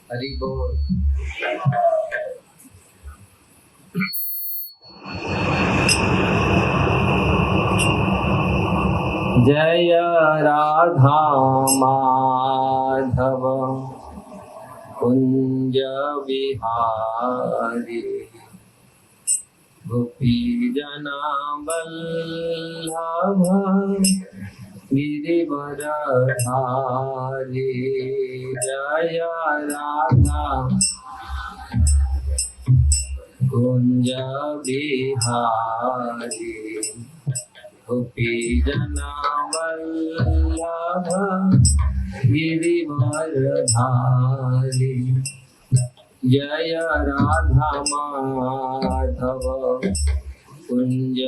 हरि बोल। जय राधा माधव कुंज विहारी गोपी जना वल्लभ गिरिवरधारी। जय राधा कुंज विहारी गोपी जना वल्लभ गिरिवरधारी। जय राधा माधव कुंज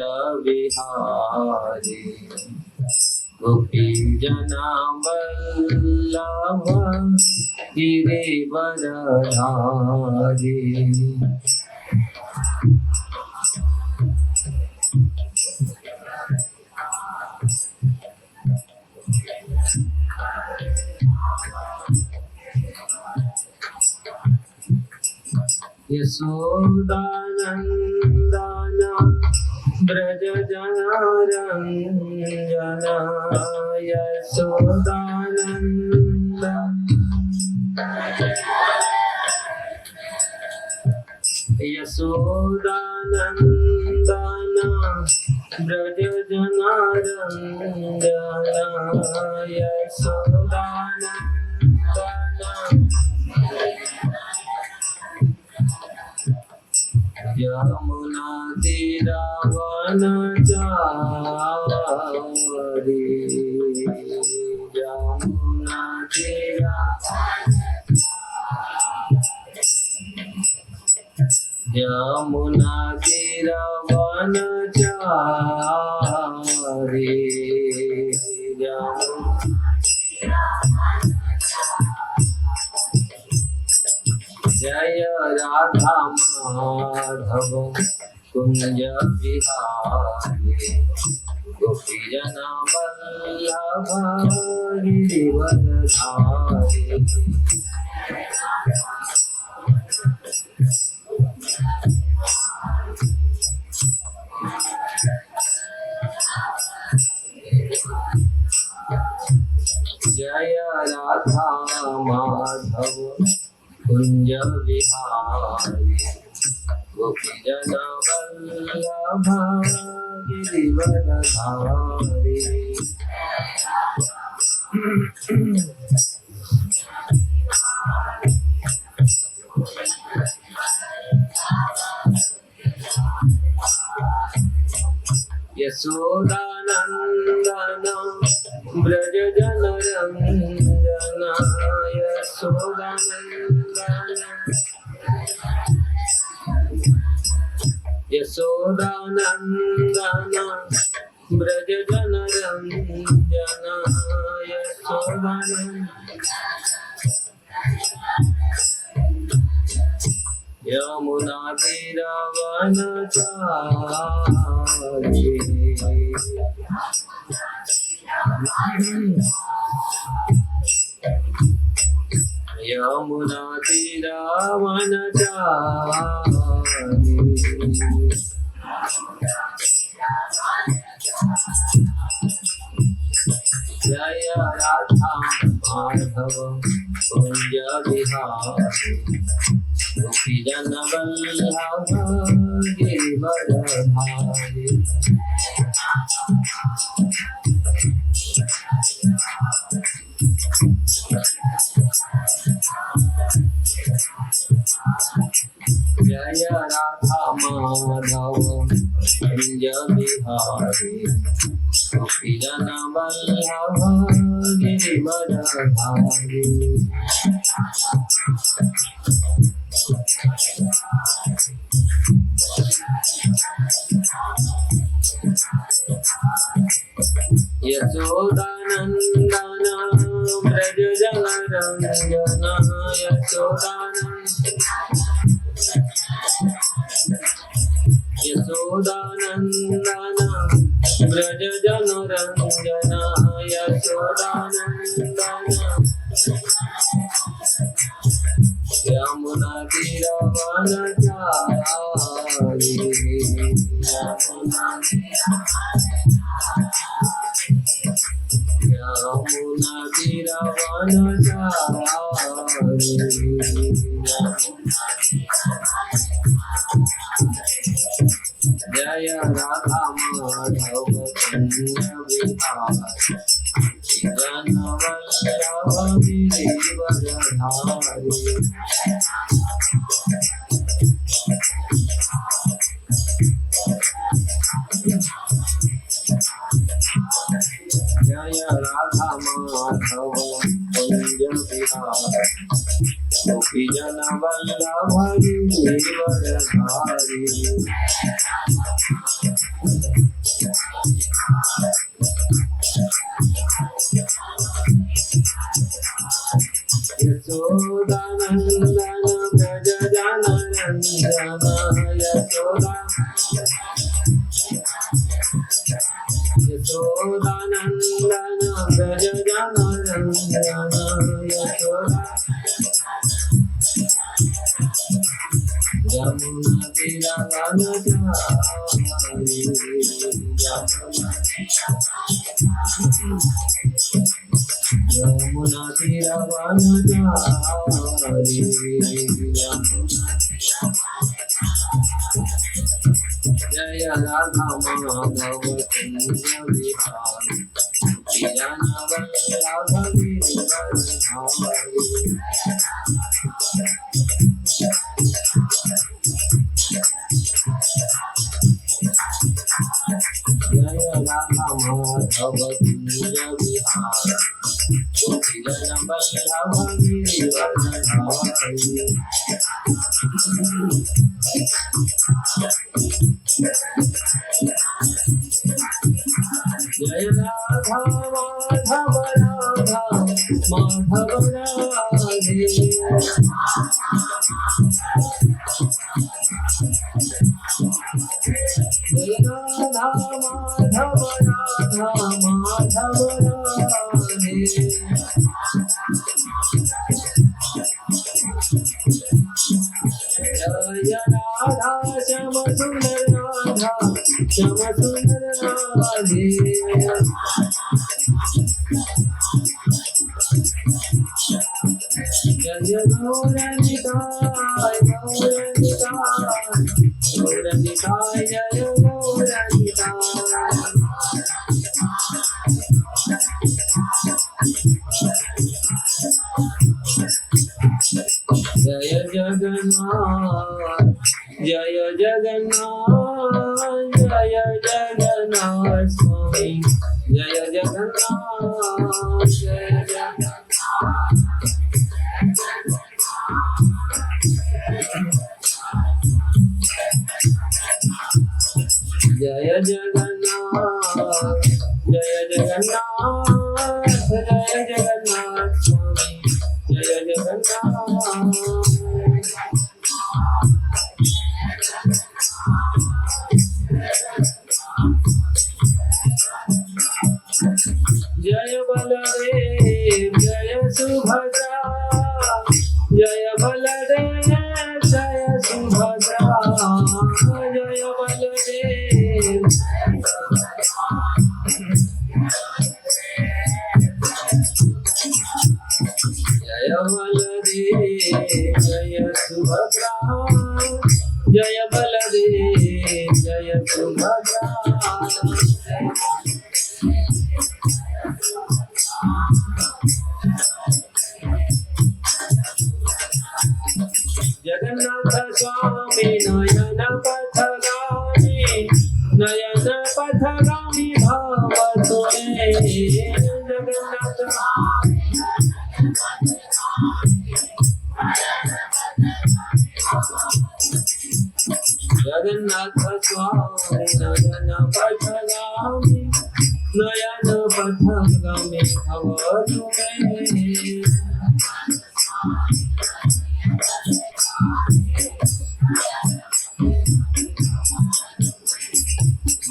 विहारी गोपी जना वल्लभ गिरिवरधारी। यशोदानंदन ब्रज जनारंजन। यशोदानंद यशोदानंदन ब्रज जनारंजन। यशोदानंदन यमुना तीरावनचारी। यमुना तीरावनचारी। जय राधा माधव कुंज विहारी गोपी जना वल्लभ गिरिवरधारी। जय राधा माधव कुंज विहारी गोपी जना वल्लभ गिरिवरधारी। यशोदानंदन ब्रज जनरंजन। यशोदानंदन यशोदानंदन ब्रज जनरंजन। यशोदानंदन यमुना तीरावनचारी। यमुना तीरावनचारी। जय राधा माधव कुंज विहारी गोपी जना वल्लभ गिरिवरधारी। जय राधा माधव कुंज विहारी गोपी जना वल्लभ गिरिवरधारी। यशोदानंदन ब्रज जनरंजन। यशोदानंदन ब्रज जनरंजन। यशोदानंदन जय राधा माधव कुंज विहारी जन वल्लभ गिरिवरधारी जय राधा माधव कुंज विहारी गोपी जन वल्लभ गिरिवरधारी यशोदानंदन ब्रज जनरंजन यशोदानंदन ब्रज जनरंजन यशोदा यमुना तीरावनचारी यमुना तीरावनचारी जय राधा माधव कुंज विहारी जन वल्लभ गिरिवरधारी जय राधा माधव कुंज विहारी गोपी जन वल्लभ गिरिवरधारी जय राधा माधव राधा माधव राधे जय राधा माधव राधा माधव राधे जय राधा श्याम सुंदर राधा श्याम सुंदर राधे जय गौरनिताय गौरनिताय गौरनिताय जय गौरनिताय जय जगन्नाथ जय जगन्नाथ जय जगन्नाथ स्वामी जय जगन्नाथ जय जगन्नाथ जय जगन्नाथ जय जगन्नाथ जय जगन्नाथ स्वामी जय जगन्नाथ जय बलदेव जय सुभद्रा जय बलदेव जय सुभद्रा जय बलदेव जय बलदेव जय सुभद्रा जय बलदेव जय सुभद्रा जगन्नाथ स्वामी नयन पथगामी भाव तुमे जगन्नाथ जगन्नाथ स्वामी नयन पथगामी भाव तुमे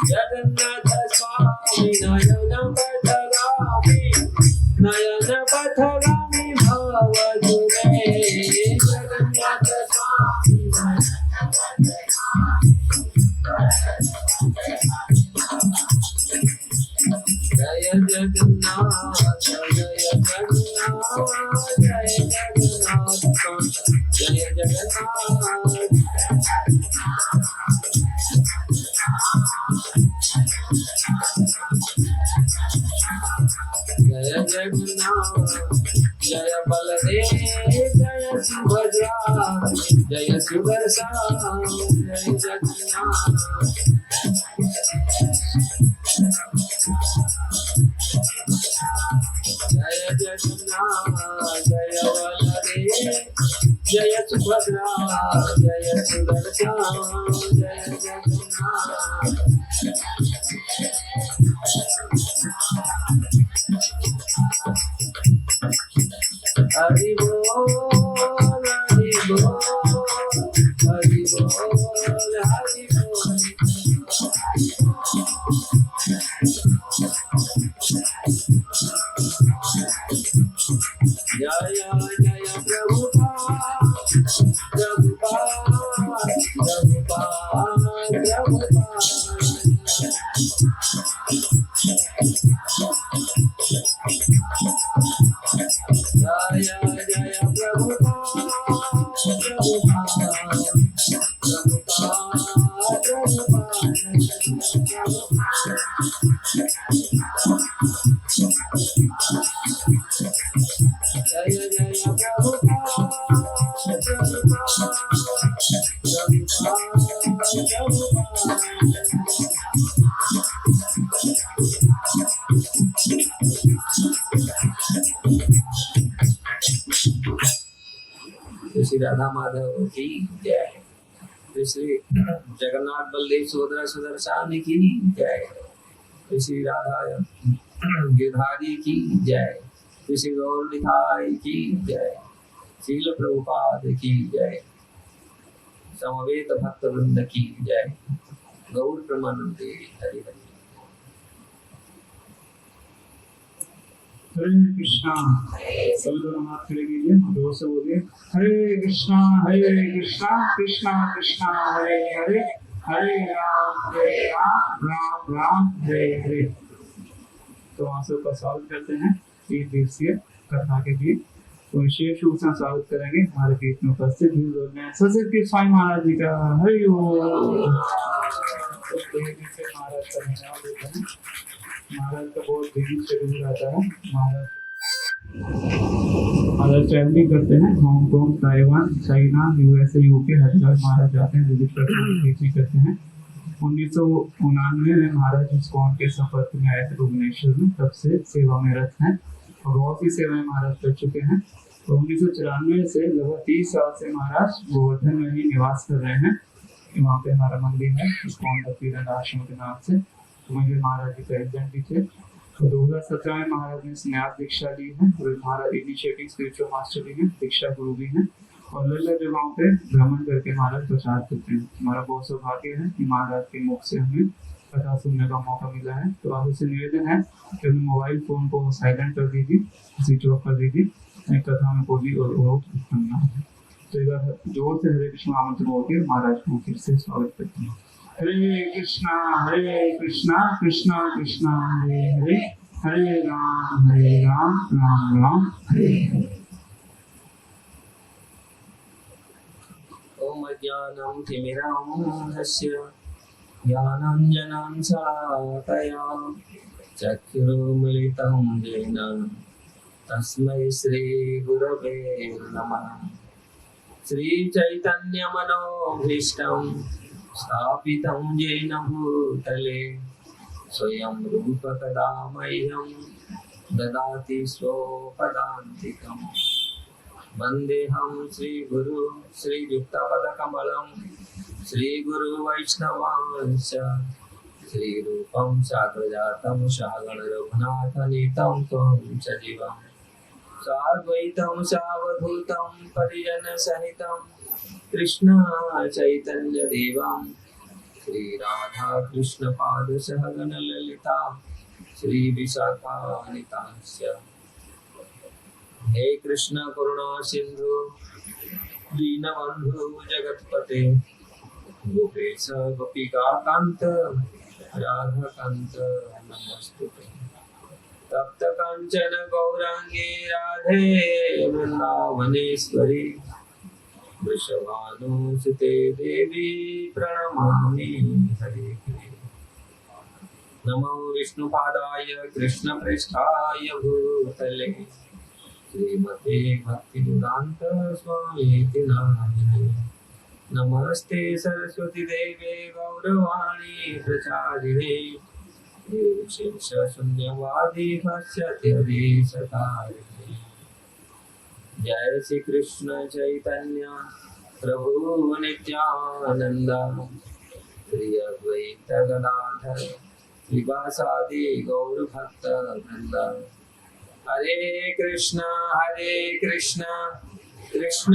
जगन्नाथ स्वामी नयन पथगामी भाव तुमे जगन्नाथ स्वामी जय जगन्नाथ जय जगन्नाथ जय जगन्नाथ जय जगन्नाथ जय जगन्नाथ जय बलदेव जय सुभद्रा जय सुदर्शन जय जगन्नाथ जय जगन्नाथ जय बलदेव जय सुभद्रा जय सुदर्शन जय जगन्नाथ हरि बोल हरि बोल हरि बोल हरि बोल जय जय प्रभुपाद प्रभुपाद प्रभुपाद प्रभुपाद जय जय प्रभुपाद प्रभुपाद जय जय श्री राधा माधव की जय। श्री जगन्नाथ बलदेव सुभद्रा सुदर्शन की जय। श्री राधा गिरधारी की जय। श्री गौर निताई की जय। शील प्रभुपाद की जय। समवेत भक्त वृंद की जय। गौर प्रमानंदे हरि हरि। हरे कृष्णा सभी दोनों हाथ खड़े कीजिए जोर से बोलिए हरे कृष्णा कृष्णा कृष्णा हरे हरे हरे राम राम राम हरे हरे। तो वहाँ से ऊपर स्वागत करते हैं 3 दिवसीय कथा के लिए। तो विशेष रूप से स्वागत करेंगे हमारे बीच में उपस्थित सचिव स्वामी महाराज जी का हरि बोल। महाराज का धन्यवाद देते हैं। महाराज का बहुत बिजी शेड्यूल रहता है। महाराज ट्रैवलिंग करते हैं Hong Kong Taiwan China USA UK हर जगह महाराज जाते हैं विजिट करते हैं टीचिंग करते हैं। 1999 में महाराज इस्कॉन के संपर्क में आए थे भुवनेश्वर में। तब से सेवा में रत हैं और बहुत सी सेवाएं महाराज कर चुके हैं। तो 1994 से लगभग 30 साल से महाराज गोवर्धन में ही निवास कर रहे हैं। वहाँ पे हमारा मंदिर है इस्कॉन भक्तिवेदांत आश्रम के नाम से। मुझे महाराज जी प्रेसिडेंट भी थे। तो 2017 में महाराज ने संन्यास दीक्षा ली है और महाराज इनिशिएटिव स्पिरिचुअल मास्टर भी हैं, दीक्षा गुरु भी हैं और अलग अलग जगहों पे भ्रमण करके महाराज प्रचार करते हैं। हमारा बहुत सौभाग्य है कि महाराज के मुख से हमें कथा सुनने का मौका मिला है। तो आप उससे निवेदन है कि अपने मोबाइल फोन को साइलेंट कर दीजिए, स्विच ऑफ कर दीजिए, कथा में कोई भी और करना है। तो एक बार जोर से हरे कृष्ण आमंत्रण होकर महाराज को फिर से स्वागत करते हैं। हरे कृष्णा कृष्णा कृष्णा हरे हरे हरे राम राम राम हरे हरे। ओम ज्ञानं तिमिरान्धस्य ज्ञानाञ्जनं शलाकया चक्षुरुन्मिलितं येन तस्मै श्रीगुरवे नमः। श्रीचैतन्यमनोभीष्टं स्थापितं येन भूतले स्वयं रूप कदा मह्यं ददाति स्वपदान्तिकम्। वन्देऽहं श्रीगुरु श्रीयुक्तपदकमलं श्रीगुरुवैष्णवांश्च श्रीरूपं साग्रजातं सागणरघुनाथनीतं त्वं सजीवम् साद्वैतं सावधूतं परिजनसहितं कृष्ण चैतन्य देवं श्री राधा कृष्ण पाद सहगण ललिता श्री विशाखान्वितांश्च। हे कृष्ण करुणा सिंधु दीनबंधु जगतपते गोपेश गोपिकान्त राधाकान्त नमोस्तुते। तप्त कांचन गौरांगी राधे वृंदावनेश्वरी वृषभानुसुते देवी प्रणमामि हरे। नमो विष्णुपादाय कृष्णप्रेष्ठाय भूतले श्रीमते भक्तिवेदान्त स्वामीति नामिने। नमस्ते सरस्वती देवे गौरवाणी प्रचारिणे शून्यवादी भाष्यतिदेशतारिणे। जय श्री कृष्ण चैतन्य प्रभु नित्यानंद श्री अद्वैत गदाधर श्रीवासादि गौर भक्त वृंद। हरे कृष्ण कृष्ण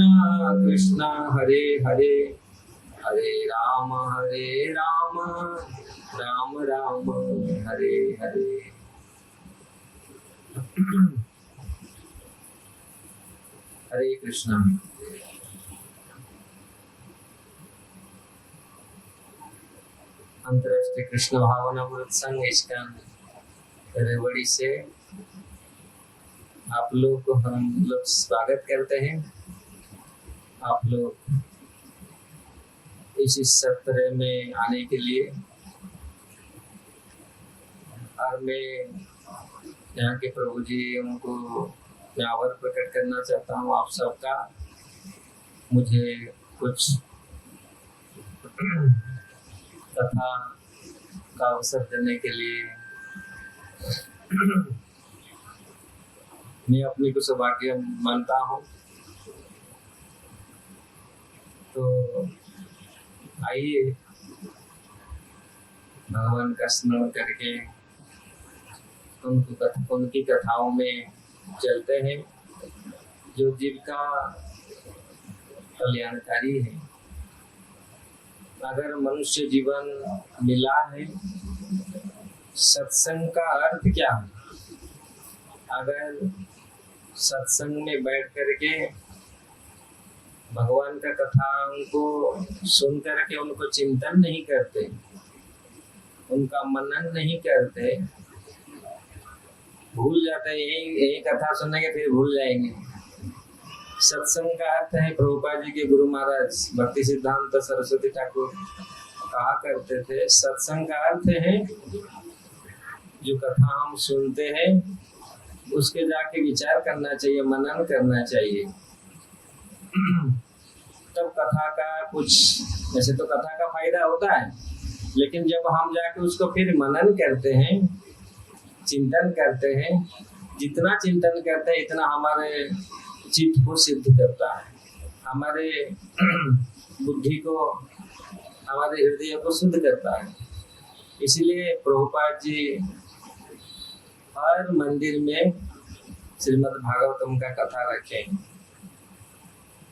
कृष्ण हरे हरे, हरे राम राम राम हरे हरे। हरे कृष्ण। अंतरराष्ट्रीय कृष्ण भावनामृत संघ इस्कॉन रेवड़ी से आप लोग को हम लोग स्वागत करते हैं। आप लोग इस सत्र में आने के लिए, और मैं यहाँ के प्रभु जी उनको मैं आभार प्रकट करना चाहता हूँ आप सबका, मुझे कुछ कथा का अवसर देने के लिए। मैं अपने को सौभाग्य मानता हूँ। तो आइए भगवान का स्मरण करके उनकी कथाओं में चलते हैं जो जीविका कल्याणकारी है। अगर मनुष्य जीवन मिला है, सत्संग का अर्थ क्या है? अगर सत्संग में बैठ करके भगवान का कथाओं को सुन करके उनको चिंतन नहीं करते, उनका मनन नहीं करते, भूल जाते हैं, यही कथा सुनेंगे फिर भूल जाएंगे। सत्संग का अर्थ है, प्रभुपाद जी के गुरु महाराज भक्ति सिद्धांत सरस्वती ठाकुर कहा करते थे, सत्संग का अर्थ है जो कथा हम सुनते हैं उसके जाके विचार करना चाहिए, मनन करना चाहिए। तब कथा का कुछ, वैसे तो कथा का फायदा होता है, लेकिन जब हम जाके उसको फिर मनन करते हैं, चिंतन करते हैं, जितना चिंतन करते हैं इतना हमारे चित्त को सिद्ध करता है, हमारे बुद्धि को, हमारे हृदय को शुद्ध करता है। इसलिए प्रभुपाद जी हर मंदिर में श्रीमद् भागवतम का कथा रखे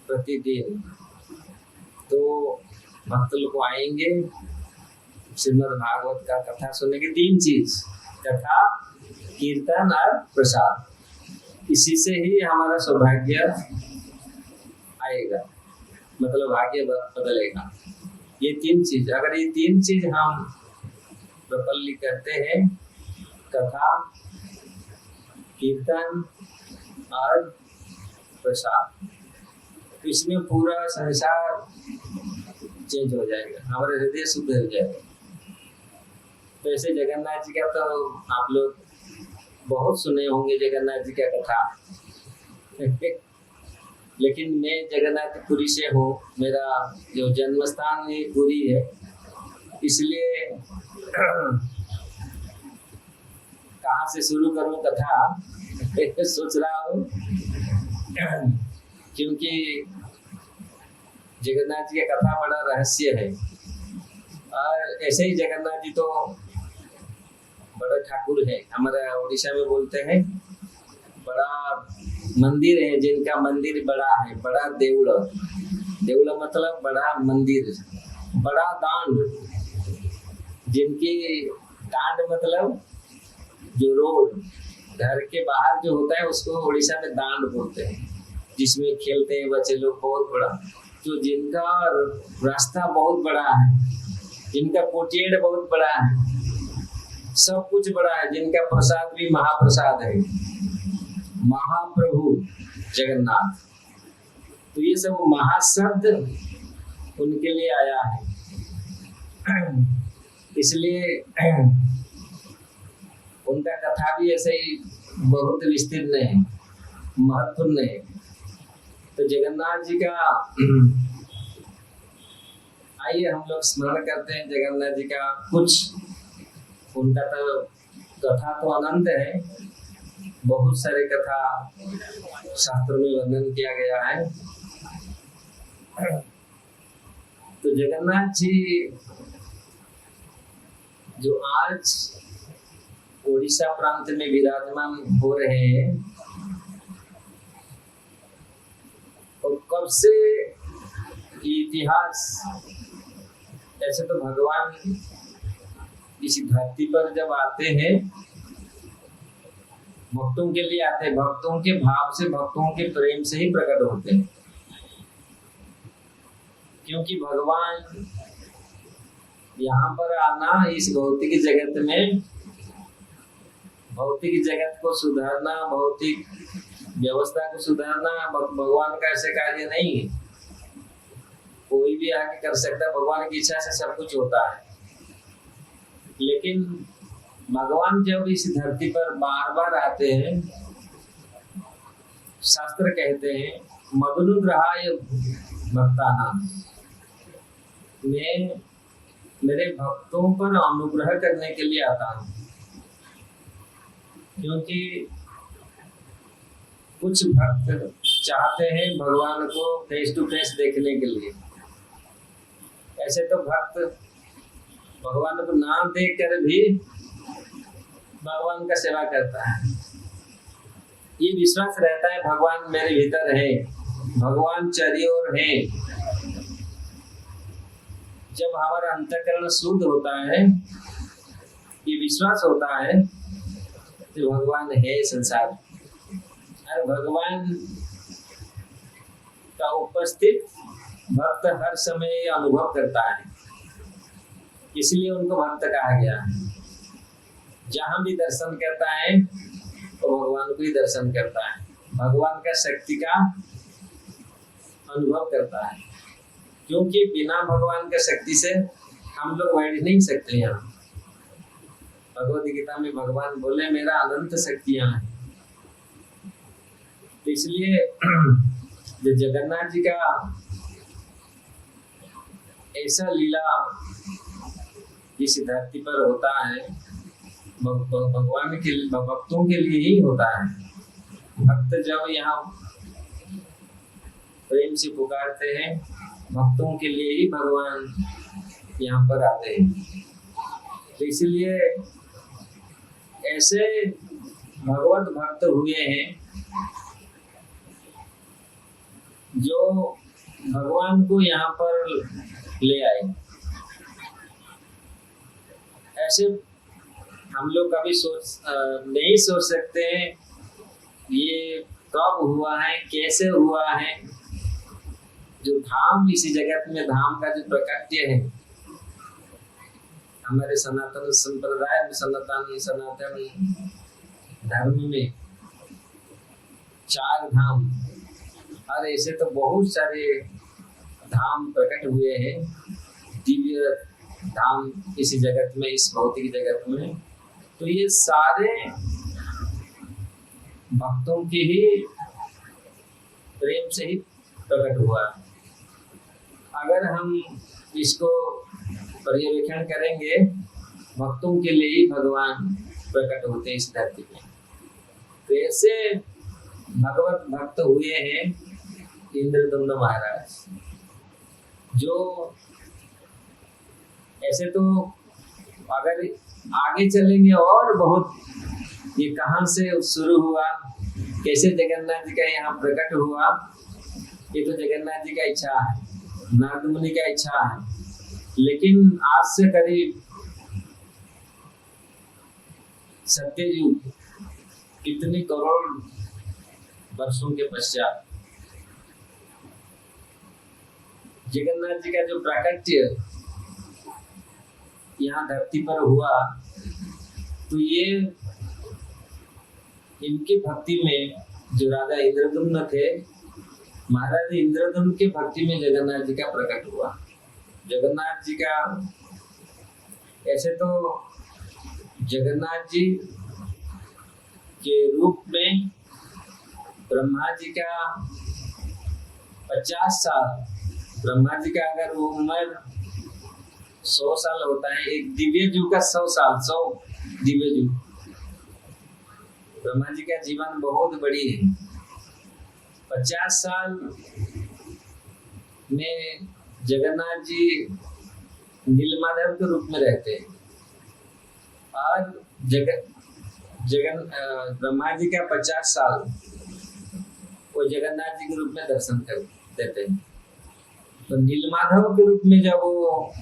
प्रतिदिन। तो भक्त लोग आएंगे, श्रीमद् भागवत का कथा सुनेंगे। 3 चीज, कथा, कीर्तन और प्रसाद। इसी से ही हमारा सौभाग्य आएगा, मतलब भाग्य बदलेगा। ये 3 चीज, अगर ये 3 चीज हम प्रफुल्लित करते हैं, कथा, कीर्तन और प्रसाद, इसमें पूरा संसार चेंज हो जाएगा, हमारे हृदय शुद्ध हो जाएगा। तो ऐसे जगन्नाथ जी का तो आप लोग बहुत सुने होंगे, जगन्नाथ जी का कथा। लेकिन मैं जगन्नाथपुरी से हूँ, मेरा जो जन्म स्थान है पुरी है, इसलिए कहाँ से शुरू करूँ कथा सोच रहा हूँ, क्योंकि जगन्नाथ जी का कथा बड़ा रहस्य है। और ऐसे ही जगन्नाथ जी तो बड़ा ठाकुर है, हमारा उड़ीसा में बोलते हैं बड़ा मंदिर है, जिनका मंदिर बड़ा है, बड़ा देउल, देउल मतलब बड़ा मंदिर, बड़ा दांड, जिनकी दांड मतलब जो रोड घर के बाहर जो होता है उसको उड़ीसा में दांड बोलते हैं, जिसमें खेलते हैं बच्चे लोग, बहुत बड़ा। जो जिनका रास्ता बहुत बड़ा है, जिनका कुटीर बहुत बड़ा है, सब कुछ बड़ा है, जिनका प्रसाद भी महाप्रसाद है, महाप्रभु जगन्नाथ। तो ये सब महाशब्द उनके लिए आया है, इसलिए उनका कथा भी ऐसे ही बहुत विस्तीर्ण है, महत्वपूर्ण है। तो जगन्नाथ जी का आइए हम लोग स्मरण करते हैं जगन्नाथ जी का कुछ। उनका तो कथा तो अनंत है, बहुत सारे कथा शास्त्र में वर्णन किया गया है। तो जगन्नाथ जी जो आज उड़ीसा प्रांत में विराजमान हो रहे हैं, और कब से इतिहास, ऐसे तो भगवान इस धरती पर जब आते हैं भक्तों के लिए आते हैं, भक्तों के भाव से, भक्तों के प्रेम से ही प्रकट होते हैं। क्योंकि भगवान यहाँ पर आना, इस भौतिक जगत में, भौतिक जगत को सुधारना, भौतिक व्यवस्था को सुधारना भगवान का ऐसे कार्य नहीं है। कोई भी आके कर सकता है, भगवान की इच्छा से सब कुछ होता है। लेकिन भगवान जब इस धरती पर बार बार आते हैं, शास्त्र कहते हैं मदनुग्रहाय भक्तानां, मैं मेरे भक्तों पर अनुग्रह करने के लिए आता हूँ। क्योंकि कुछ भक्त चाहते हैं भगवान को फेस टू फेस देखने के लिए। ऐसे तो भक्त भगवान को ना देख कर भी भगवान का सेवा करता है। ये विश्वास रहता है भगवान मेरे भीतर है, भगवान चारियों है। जब हमारा अंतःकरण शुद्ध होता है, ये विश्वास होता है कि भगवान है संसार, और भगवान का उपस्थित भक्त हर समय अनुभव करता है, इसलिए उनको भक्त कहा गया है। जहां भी दर्शन करता है तो भगवान को ही दर्शन करता है, भगवान का शक्ति का अनुभव करता है। क्योंकि बिना भगवान के शक्ति से हम लोग बैठ नहीं सकते। यहाँ भगवद गीता में भगवान बोले मेरा अनंत शक्तियां हैं। तो इसलिए जो जगन्नाथ जी का ऐसा लीला इस धरती पर होता है, भगवान के भक्तों के लिए ही होता है। भक्त जब यहाँ प्रेम से पुकारते हैं, भक्तों के लिए ही भगवान यहाँ पर आते हैं। तो इसलिए ऐसे भगवत भक्त हुए हैं जो भगवान को यहाँ पर ले आए। ऐसे हम लोग कभी नहीं सोच सकते हैं ये कब हुआ है, कैसे हुआ है। जो धाम इसी जगत में, धाम का जो प्रकट्य है, हमारे सनातन संप्रदाय में, सनातन धर्म में 4 धाम, और ऐसे तो बहुत सारे धाम प्रकट हुए हैं, दिव्य धाम इसी जगत में, इस भौतिक जगत में। तो ये सारे भक्तों के ही प्रेम से ही प्रकट हुआ। अगर हम इसको पर्यवेक्षण करेंगे, भक्तों के लिए ही भगवान प्रकट होते हैं इस धरती में। तो ऐसे भगवत भक्त हुए हैं इंद्रदुम्न महाराज, जो ऐसे तो अगर आगे चलेंगे और बहुत, ये कहाँ से शुरू हुआ, कैसे जगन्नाथ जी का यहाँ प्रकट हुआ, ये तो जगन्नाथ जी का इच्छा है, नारद मुनि का इच्छा है। लेकिन आज से करीब सत्ययुग, कितने करोड़ वर्षों के पश्चात जगन्नाथ जी का जो प्राकट्य यहाँ धरती पर हुआ, तो ये इनकी भक्ति में जो राजा इंद्रद्युम्न थे, महाराज इंद्रद्युम्न की भक्ति में जगन्नाथ जी का प्रकट हुआ। जगन्नाथ जी का ऐसे तो जगन्नाथ जी के रूप में ब्रह्मा जी का 50 साल, ब्रह्मा जी का अगर वो उम्र 100 साल होता है, एक दिव्य जीव का 100 साल, 100 दिव्य जीव। ब्रह्मा जी का जीवन बहुत बड़ी है। 50 साल में जगन्नाथ जी नीलमाधव के रूप में रहते हैं और ब्रह्मा जी का 50 साल वो जगन्नाथ जी के रूप में दर्शन कर देते हैं। तो नीलमाधव के रूप में जब वो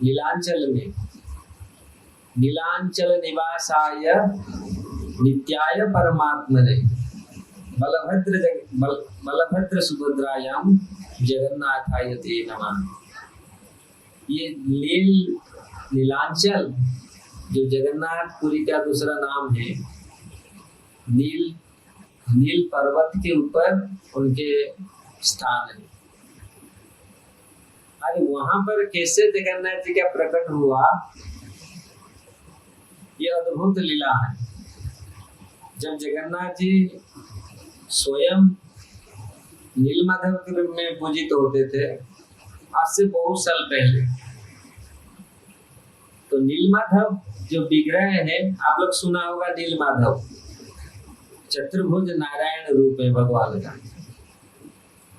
नीलांचल निवासाय नित्याय परमात्मने बलभद्र सुभद्रायाम जगन्नाथाय ते नमः। ये नीलांचल जो जगन्नाथपुरी का दूसरा नाम है, नील पर्वत के ऊपर उनके स्थान है। अरे वहां पर कैसे जगन्नाथ जी का प्रकट हुआ, ये अद्भुत लीला है। जब जगन्नाथ जी स्वयं नीलमाधव के रूप में पूजित होते थे, आज से बहुत साल पहले, तो नीलमाधव जो विग्रह है, आप लोग सुना होगा, नीलमाधव चतुर्भुज नारायण रूप है भगवान का।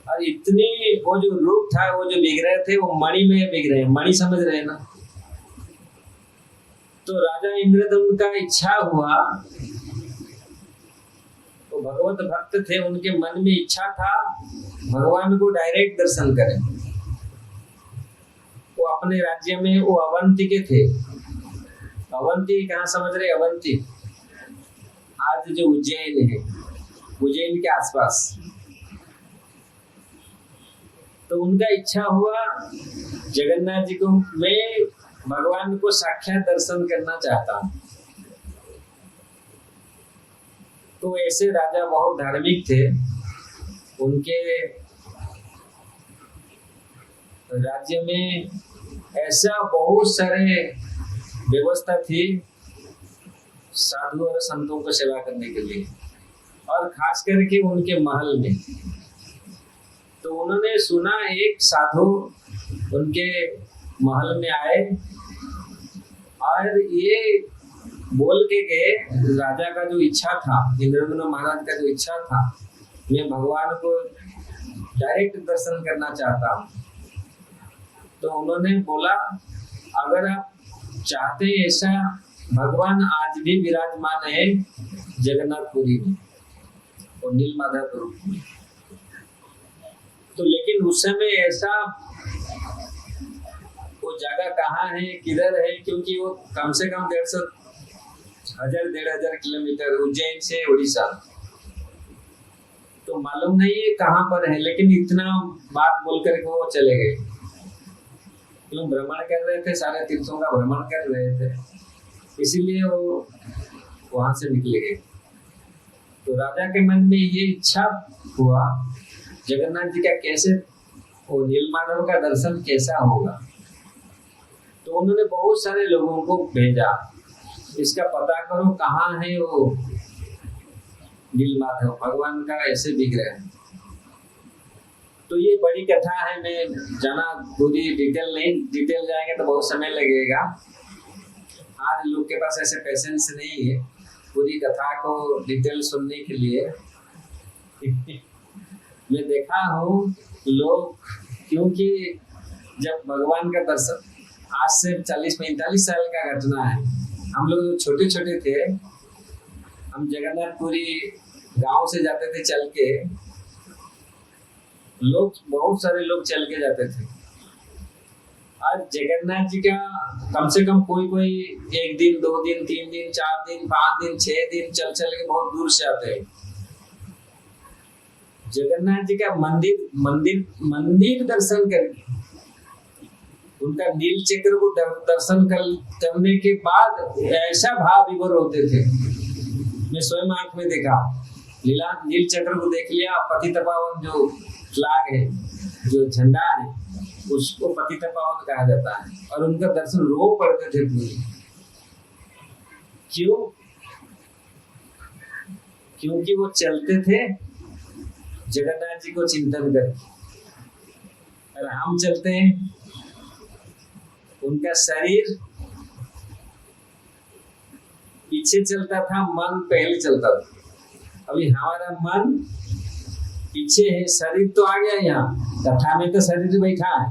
और इतनी वो जो रूप था, वो जो विग्रह थे, वो मणि में विग्रह, मणि समझ रहे हैं ना। तो राजा इंद्रद्युम्न का इच्छा हुआ, वो भगवत भक्त थे, उनके मन में इच्छा था भगवान को डायरेक्ट दर्शन करें। वो अपने राज्य में वो अवंती के थे। अवंती कहाँ समझ रहे? अवंती आज जो उज्जैन है, उज्जैन के आसपास। तो उनका इच्छा हुआ जगन्नाथ जी को मैं भगवान को साक्षात दर्शन करना चाहता हूँ। तो ऐसे राजा बहुत धार्मिक थे, उनके राज्य में ऐसा बहुत सारे व्यवस्था थी साधु और संतों को सेवा करने के लिए, और खास करके उनके महल में। तो उन्होंने सुना एक साधु उनके महल में आए और ये बोल के गए, राजा का जो इच्छा था, इंद्रद्युम्न महाराज का जो इच्छा था, मैं भगवान को डायरेक्ट दर्शन करना चाहता हूँ। तो उन्होंने बोला, अगर आप चाहते हैं ऐसा, भगवान आज भी विराजमान है जगन्नाथपुरी में और नीलमाधव के रूप में। तो लेकिन उस समय ऐसा वो जगह कहाँ है, किधर है, क्योंकि वो कम से कम 1,500 किलोमीटर उज्जैन से उड़ीसा, तो मालूम नहीं है कहाँ पर है। लेकिन इतना बात बोल कर वो चले गए, क्यों भ्रमण कर रहे थे, सारे तीर्थों का भ्रमण कर रहे थे, इसीलिए वो वहां से निकले गए। तो राजा के मन में ये इच्छा हुआ, जगन्नाथ जी का कैसे, वो नीलमाधव का दर्शन कैसा होगा। तो उन्होंने बहुत सारे लोगों को भेजा, इसका पता करो कहाँ है वो नीलमाधव, भगवान का ऐसे विग्रह। तो ये बड़ी कथा है, मैं जाना पूरी डिटेल नहीं, डिटेल जाएंगे तो बहुत समय लगेगा। आज लोग के पास ऐसे पेशेंस नहीं है पूरी कथा को डिटेल सुनने के लिए। मैं देखा हूँ लोग, क्योंकि जब भगवान का दर्शन, आज से 40-45 साल का घटना है, हम लोग छोटे छोटे थे, हम जगन्नाथपुरी गांव से जाते थे चल के, लोग बहुत सारे लोग चल के जाते थे। आज जगन्नाथ जी का कम से कम कोई 1 दिन 2 दिन 3 दिन 4 दिन 5 दिन 6 दिन चल के बहुत दूर से आते हैं। जगन्नाथ जी का मंदिर मंदिर मंदिर दर्शन करके, उनका नील चक्र को दर्शन करने के बाद ऐसा भाव विभोर होते थे। मैं स्वयं आंख में देखा, लीला नील चक्र को देख लिया, पतित पावन जो फ्लैग है, जो झंडा है, उसको पतित पावन कहा जाता है, और उनका दर्शन रो पड़ते थे पूरे। क्यों? क्योंकि वो चलते थे जगन्नाथ जी को चिंतन करके, और हम चलते हैं, उनका शरीर पीछे चलता था, मन पहले चलता था। अभी हमारा मन पीछे है, शरीर तो आ गया, यहाँ कथा में तो शरीर बैठा है,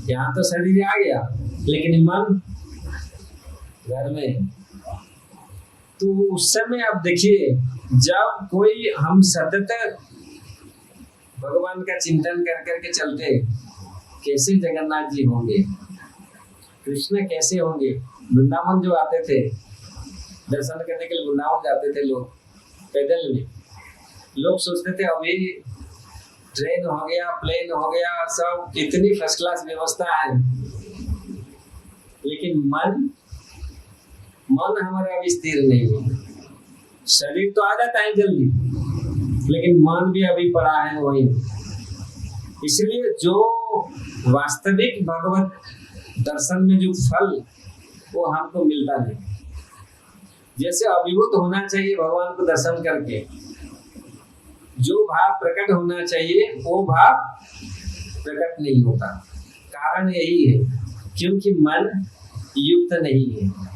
यहाँ तो शरीर आ गया, लेकिन मन घर में है। तो उस समय आप देखिए, जब कोई हम सतत भगवान का चिंतन कर करके चलते, कैसे जगन्नाथ जी होंगे, कृष्ण कैसे होंगे। वृंदावन जो आते थे दर्शन करने के लिए, वृंदावन जाते थे लोग पैदल में, लोग सोचते थे अभी ट्रेन हो गया, प्लेन हो गया, सब कितनी फर्स्ट क्लास व्यवस्था है, लेकिन मन हमारा अभी स्थिर नहीं है। शरीर तो आ जाता है जल्दी, लेकिन मन भी अभी पड़ा है वही। इसलिए जो वास्तविक भगवत दर्शन में जो फल, वो हमको मिलता नहीं। जैसे अभिभूत होना चाहिए भगवान को दर्शन करके, जो भाव प्रकट होना चाहिए वो भाव प्रकट नहीं होता। कारण यही है, क्योंकि मन युक्त नहीं है।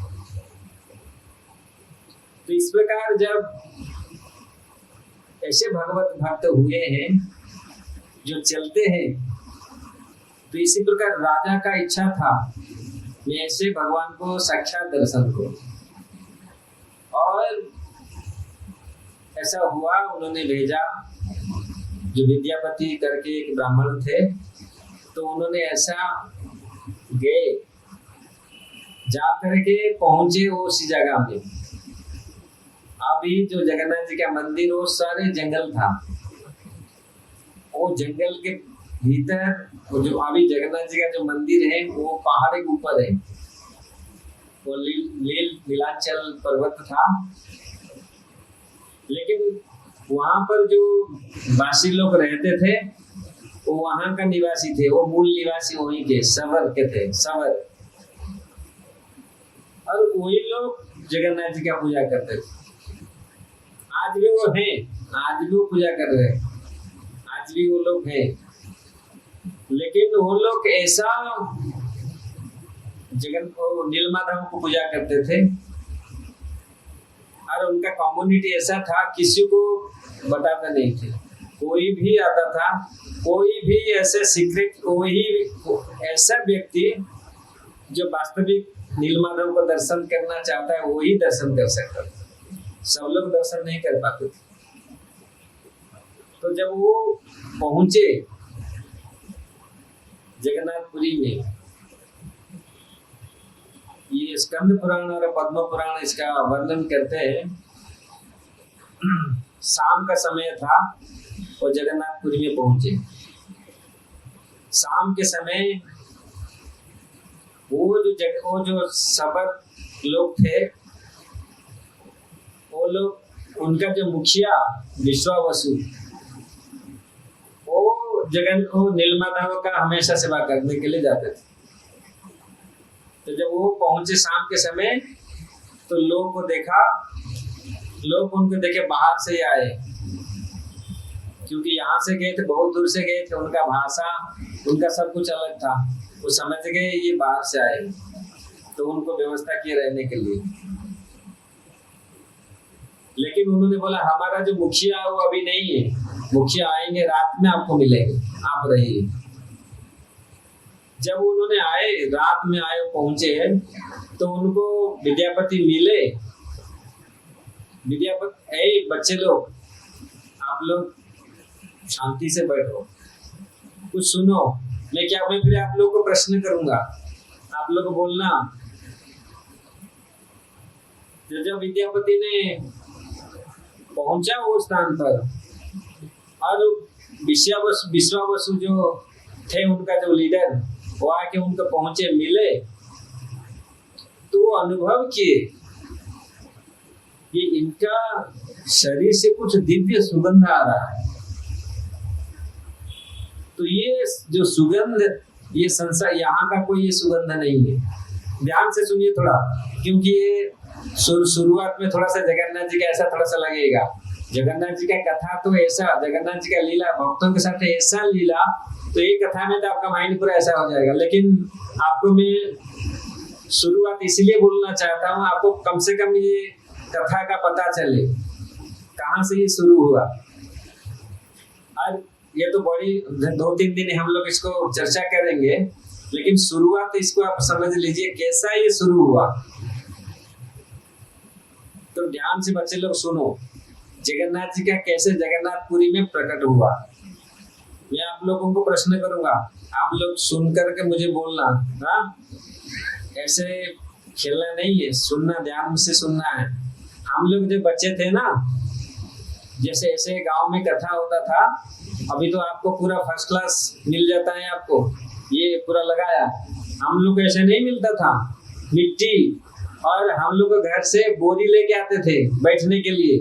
तो इस प्रकार जब ऐसे भगवत भक्त हुए हैं जो चलते हैं, तो इसी प्रकार राजा का इच्छा था मैं ऐसे भगवान को साक्षात दर्शन करूं, और ऐसा हुआ। उन्होंने भेजा, जो विद्यापति करके एक ब्राह्मण थे, तो उन्होंने ऐसा गए, जा करके पहुंचे उस जगह में। अभी जो जगन्नाथ जी का मंदिर, वो सारे जंगल था, वो जंगल के भीतर वो जो अभी जगन्नाथ जी का जो मंदिर है, वो पहाड़ के ऊपर है, वो नीलांचल पर्वत था। लेकिन वहां पर जो वासी लोग रहते थे, वो वहां का निवासी थे, वो मूल निवासी वहीं के सवर के थे, सवर। और वही लोग जगन्नाथ जी का पूजा करते थे। आज भी वो हैं, आज भी वो पूजा कर रहे हैं, आज भी वो लोग हैं। लेकिन वो लोग ऐसा नीलमाधव को पूजा करते थे, और उनका कम्युनिटी ऐसा था, किसी को बताते नहीं थे। कोई भी आता था, कोई भी ऐसे सीक्रेट, वही ऐसा व्यक्ति जो वास्तविक नीलमाधव को दर्शन करना चाहता है, वही दर्शन कर सकता था। सब लोग दर्शन नहीं कर पाते थे। तो जब वो पहुंचे जगन्नाथपुरी में, ये स्कंद पुराण और पद्म पुराण इसका वर्णन करते हैं। शाम का समय था, वो जगन्नाथपुरी में पहुंचे। शाम के समय वो जो सबर लोग थे, वो लोग, उनका जो मुखिया विश्वावसु, वो नीलमाधव का हमेशा सेवा करने के लिए जाते थे। तो जब वो पहुंचे शाम के समय, तो लोग को देखा, लोग उनको देखे बाहर से ही आए, क्योंकि यहाँ से गए थे, बहुत दूर से गए थे, उनका भाषा, उनका सब कुछ अलग था। वो समझ गए ये बाहर से आए, तो उनको व्यवस्था की रहने के लिए। लेकिन उन्होंने बोला हमारा जो मुखिया है वो अभी नहीं है, मुखिया आएंगे, रात में आपको मिलेंगे, आप रहिए। जब उन्होंने आए, रात में आए, पहुंचे हैं, तो उनको विद्यापति मिले। विद्यापति, ए बच्चे लोग, आप लोग शांति से बैठो, कुछ सुनो, मैं फिर आप लोग को प्रश्न करूंगा, आप लोग बोलना। तो जब विद्यापति ने पहुंचा वो स्थान पर, और विश्वावसु जो थे उनका जो लीडर, वो आके उनको पहुंचे, मिले, तो वो अनुभव किए कि इनका शरीर से कुछ दिव्य सुगंध आ रहा है। तो ये जो सुगंध, ये संसार यहाँ का कोई ये सुगंध नहीं है। ध्यान से सुनिए थोड़ा, क्योंकि ये शुरुआत में थोड़ा सा जगन्नाथ जी का ऐसा थोड़ा सा लगेगा। जगन्नाथ जी का कथा तो ऐसा, जगन्नाथ जी का लीला, भक्तों के साथ ऐसा लीला, तो ये कथा में तो आपका माइंड पूरा ऐसा हो जाएगा। लेकिन आपको मैं शुरुआत इसलिए बोलना चाहता हूँ, आपको कम से कम ये कथा का पता चले कहाँ से ये शुरू हुआ। और ये तो बड़ी 2-3 दिन हम लोग इसको चर्चा करेंगे, लेकिन शुरुआत इसको आप समझ लीजिए कैसा ये शुरू हुआ। तो ध्यान से बच्चे लोग सुनो, जगन्नाथ जी का कैसे जगन्नाथपुरी में प्रकट हुआ। मैं आप लोगों को प्रश्न करूंगा, आप लोग सुन करके मुझे बोलना। हाँ, ऐसे खेलना नहीं है, सुनना, ध्यान से सुनना है। हम लोग जो बच्चे थे ना, जैसे ऐसे गांव में कथा होता था, अभी तो आपको पूरा फर्स्ट क्लास मिल जाता है, आपको ये पूरा लगाया। हम लोग ऐसे नहीं मिलता था, मिट्टी, और हम लोग घर से बोरी लेके आते थे बैठने के लिए।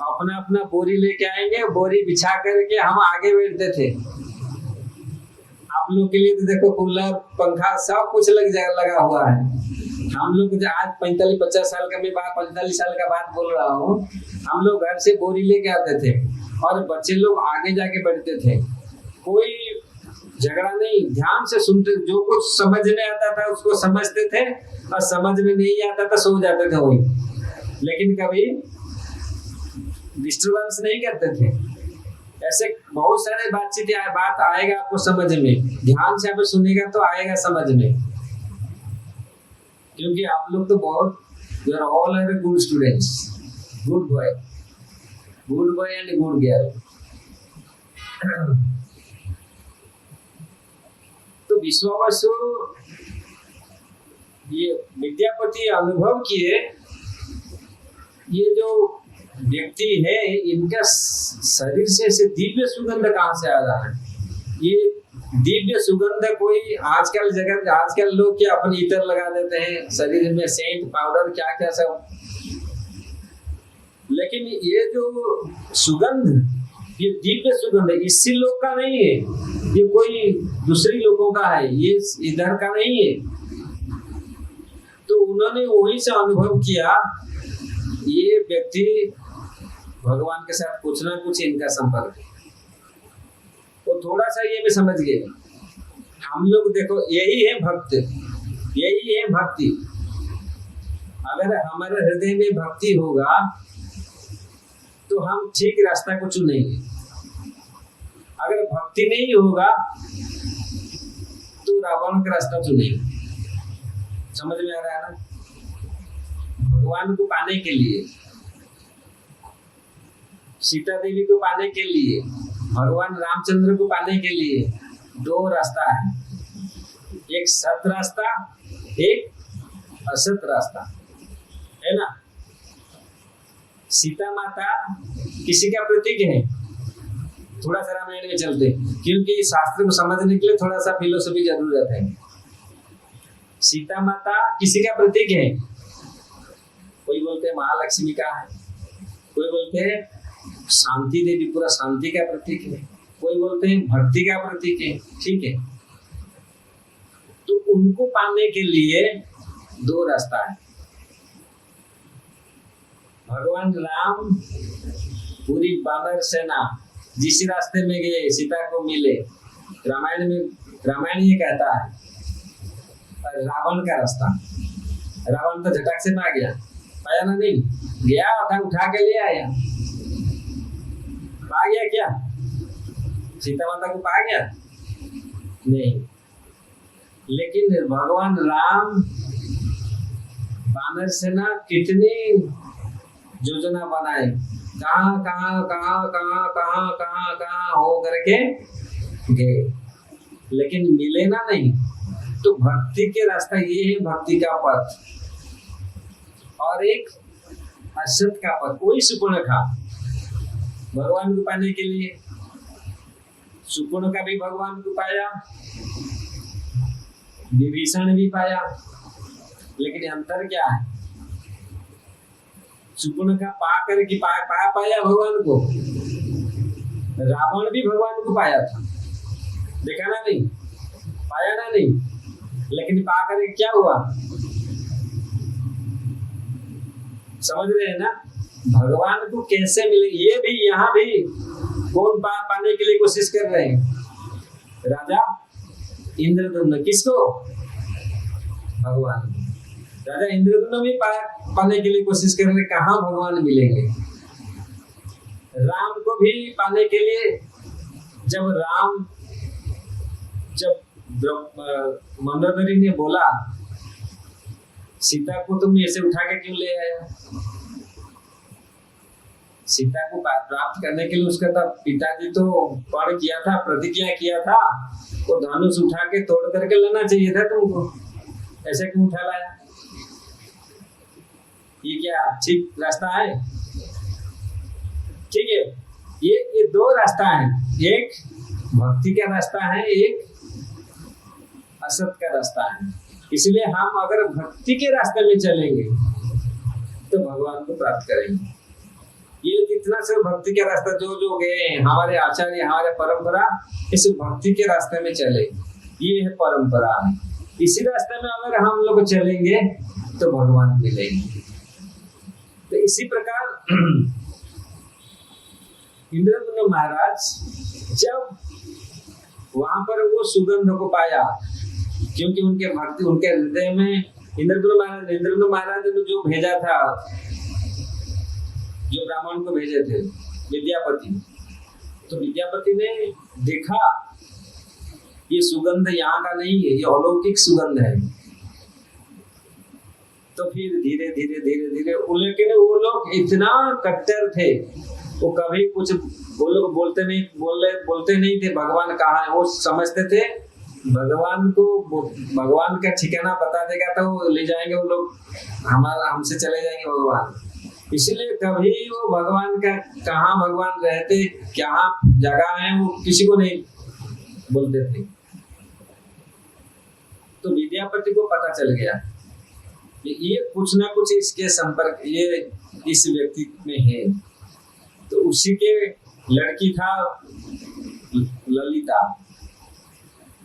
अपना अपना बोरी लेके आएंगे, बोरी बिछा करके हम आगे बैठते थे। आप लोग के लिए तो देखो कूलर, पंखा सब कुछ लगा हुआ है। हम लोग आज 45-50 साल का, मैं 45 साल का बात बोल रहा हूँ, हम लोग घर से बोरी लेके आते थे और बच्चे लोग आगे जाके बैठते थे। कोई झगड़ा नहीं, ध्यान से सुनते, जो कुछ समझ में आता था उसको समझते थे, और समझ में नहीं आता था सो जाते थे वही। लेकिन कभी डिस्टर्बेंस नहीं करते थे। ऐसे बहुत सारे बात आएगा आपको समझ में, ध्यान से आप सुनेगा तो आएगा समझ में। क्योंकि आप लोग तो बहुत, you are all are good students, good boy and good girl. तो विश्वावसु ये विद्यापति अनुभव किए, ये जो व्यक्ति है इनका शरीर से ऐसे दिव्य सुगंध कहाँ से आ रहा है। ये दिव्य सुगंध कोई आजकल लोग क्या अपने इतर लगा देते हैं शरीर में, सेंट पाउडर क्या क्या सब। लेकिन ये जो सुगंध, ये दिव्य सुगंध इसी लोग का नहीं है, ये कोई दूसरी लोगों का है, ये इधर का नहीं है। तो उन्होंने वहीं से अनुभव किया, ये व्यक्ति भगवान के साथ कुछ ना कुछ इनका संपर्क है। तो थोड़ा सा ये भी समझ गए। हम लोग देखो, यही है भक्त, यही है भक्ति। अगर हमारे हृदय में भक्ति होगा तो हम ठीक रास्ता को चुनेंगे। अगर भक्ति नहीं होगा तो रावण का रास्ता चुनेंगे। समझ में आ रहा है ना? भगवान को पाने के लिए, सीता देवी को पाने के लिए, भगवान रामचंद्र को पाने के लिए 2 रास्ता है, एक सत रास्ता, एक असत रास्ता, है ना। सीता माता किसी का प्रतीक है। थोड़ा सा रामायण में चलते, क्योंकि शास्त्र को समझने के लिए थोड़ा सा फिलोसफी जरूरत है। सीता माता किसी का प्रतीक है। कोई बोलते हैं महालक्ष्मी का है, कोई बोलते हैं शांति देवी, पूरा शांति का प्रतीक है, कोई बोलते हैं भक्ति का प्रतीक है। ठीक है, तो उनको पाने के लिए 2 रास्ता है। भगवान राम पूरी वानर सेना जिस रास्ते में गए सीता को मिले, रामायण ये कहता है। रावण का रास्ता, रावण तो झटक से पा गया, पाया ना, नहीं गया था, उठा के ले आया, पा गया क्या? सीता माता को पा गया नहीं। लेकिन भगवान राम वानर सेना कितनी योजना बनाए, कहाँ हो करके गए, लेकिन मिले ना नहीं। तो भक्ति के रास्ता ये है, भक्ति का पथ, और एक असत का पथ। वही सुपर्णखा, भगवान को पाने के लिए। सुपुर्ण का भी भगवान को पाया, विभीषण भी पाया, लेकिन अंतर क्या है? सुपुर्ण का पाकर की पाया भगवान को। रावण भी भगवान को पाया था, देखा ना नहीं, पाया ना नहीं, लेकिन पाकर क्या हुआ? समझ रहे हैं ना? भगवान को कैसे मिले, ये भी यहाँ भी कौन पाने के लिए कोशिश कर रहे हैं? राजा इंद्रदुम्न। किसको? भगवान। राजा इंद्रदुम्न भी पाने के लिए कोशिश कर रहे, कहाँ भगवान मिलेंगे? राम को भी पाने के लिए, जब मंदोदरी ने बोला सीता को तुम ऐसे उठा के क्यों ले आया? सीता को प्राप्त करने के लिए उसका था पिताजी तो पण किया था, प्रतिज्ञा किया था, वो धनुष उठा के तोड़ करके लाना चाहिए था तुमको, ऐसे क्यों उठा लाया? ये क्या ठीक रास्ता है? ठीक है, ये दो रास्ता है, एक भक्ति का रास्ता है, एक असत का रास्ता है। इसलिए हम अगर भक्ति के रास्ते में चलेंगे तो भगवान को प्राप्त करेंगे। ये जितना से भक्ति के रास्ता जो गए हमारे आचार्य, हमारे परंपरा, इस भक्ति के रास्ते में चले, ये है परंपरा। इसी रास्ते में अगर हम लोग चलेंगे तो भगवान मिलेंगे। तो इसी प्रकार इंद्रदुम्न महाराज जब वहां पर वो सुगंध को पाया, क्योंकि उनके भक्ति उनके हृदय में इंद्रदुम्न महाराज ने जो भेजा था, जो ब्राह्मण को भेजे थे विद्यापति, तो विद्यापति ने देखा ये सुगंध यहाँ का नहीं है, ये अलौकिक सुगंध है। तो फिर धीरे धीरे लेकिन वो लोग इतना कट्टर थे, वो कभी कुछ वो लोग बोलते नहीं थे भगवान कहाँ है। वो समझते थे भगवान का ठिकाना बता देगा तो वो ले जाएंगे, वो लोग हमसे चले जाएंगे भगवान। इसलिए कभी वो भगवान का कहाँ भगवान रहते, क्या जगह है, वो किसी को नहीं बोलते थे। तो विद्यापति को पता चल गया ये कुछ ना कुछ इसके संपर्क ये इस व्यक्ति में है। तो उसी के लड़की था ललिता,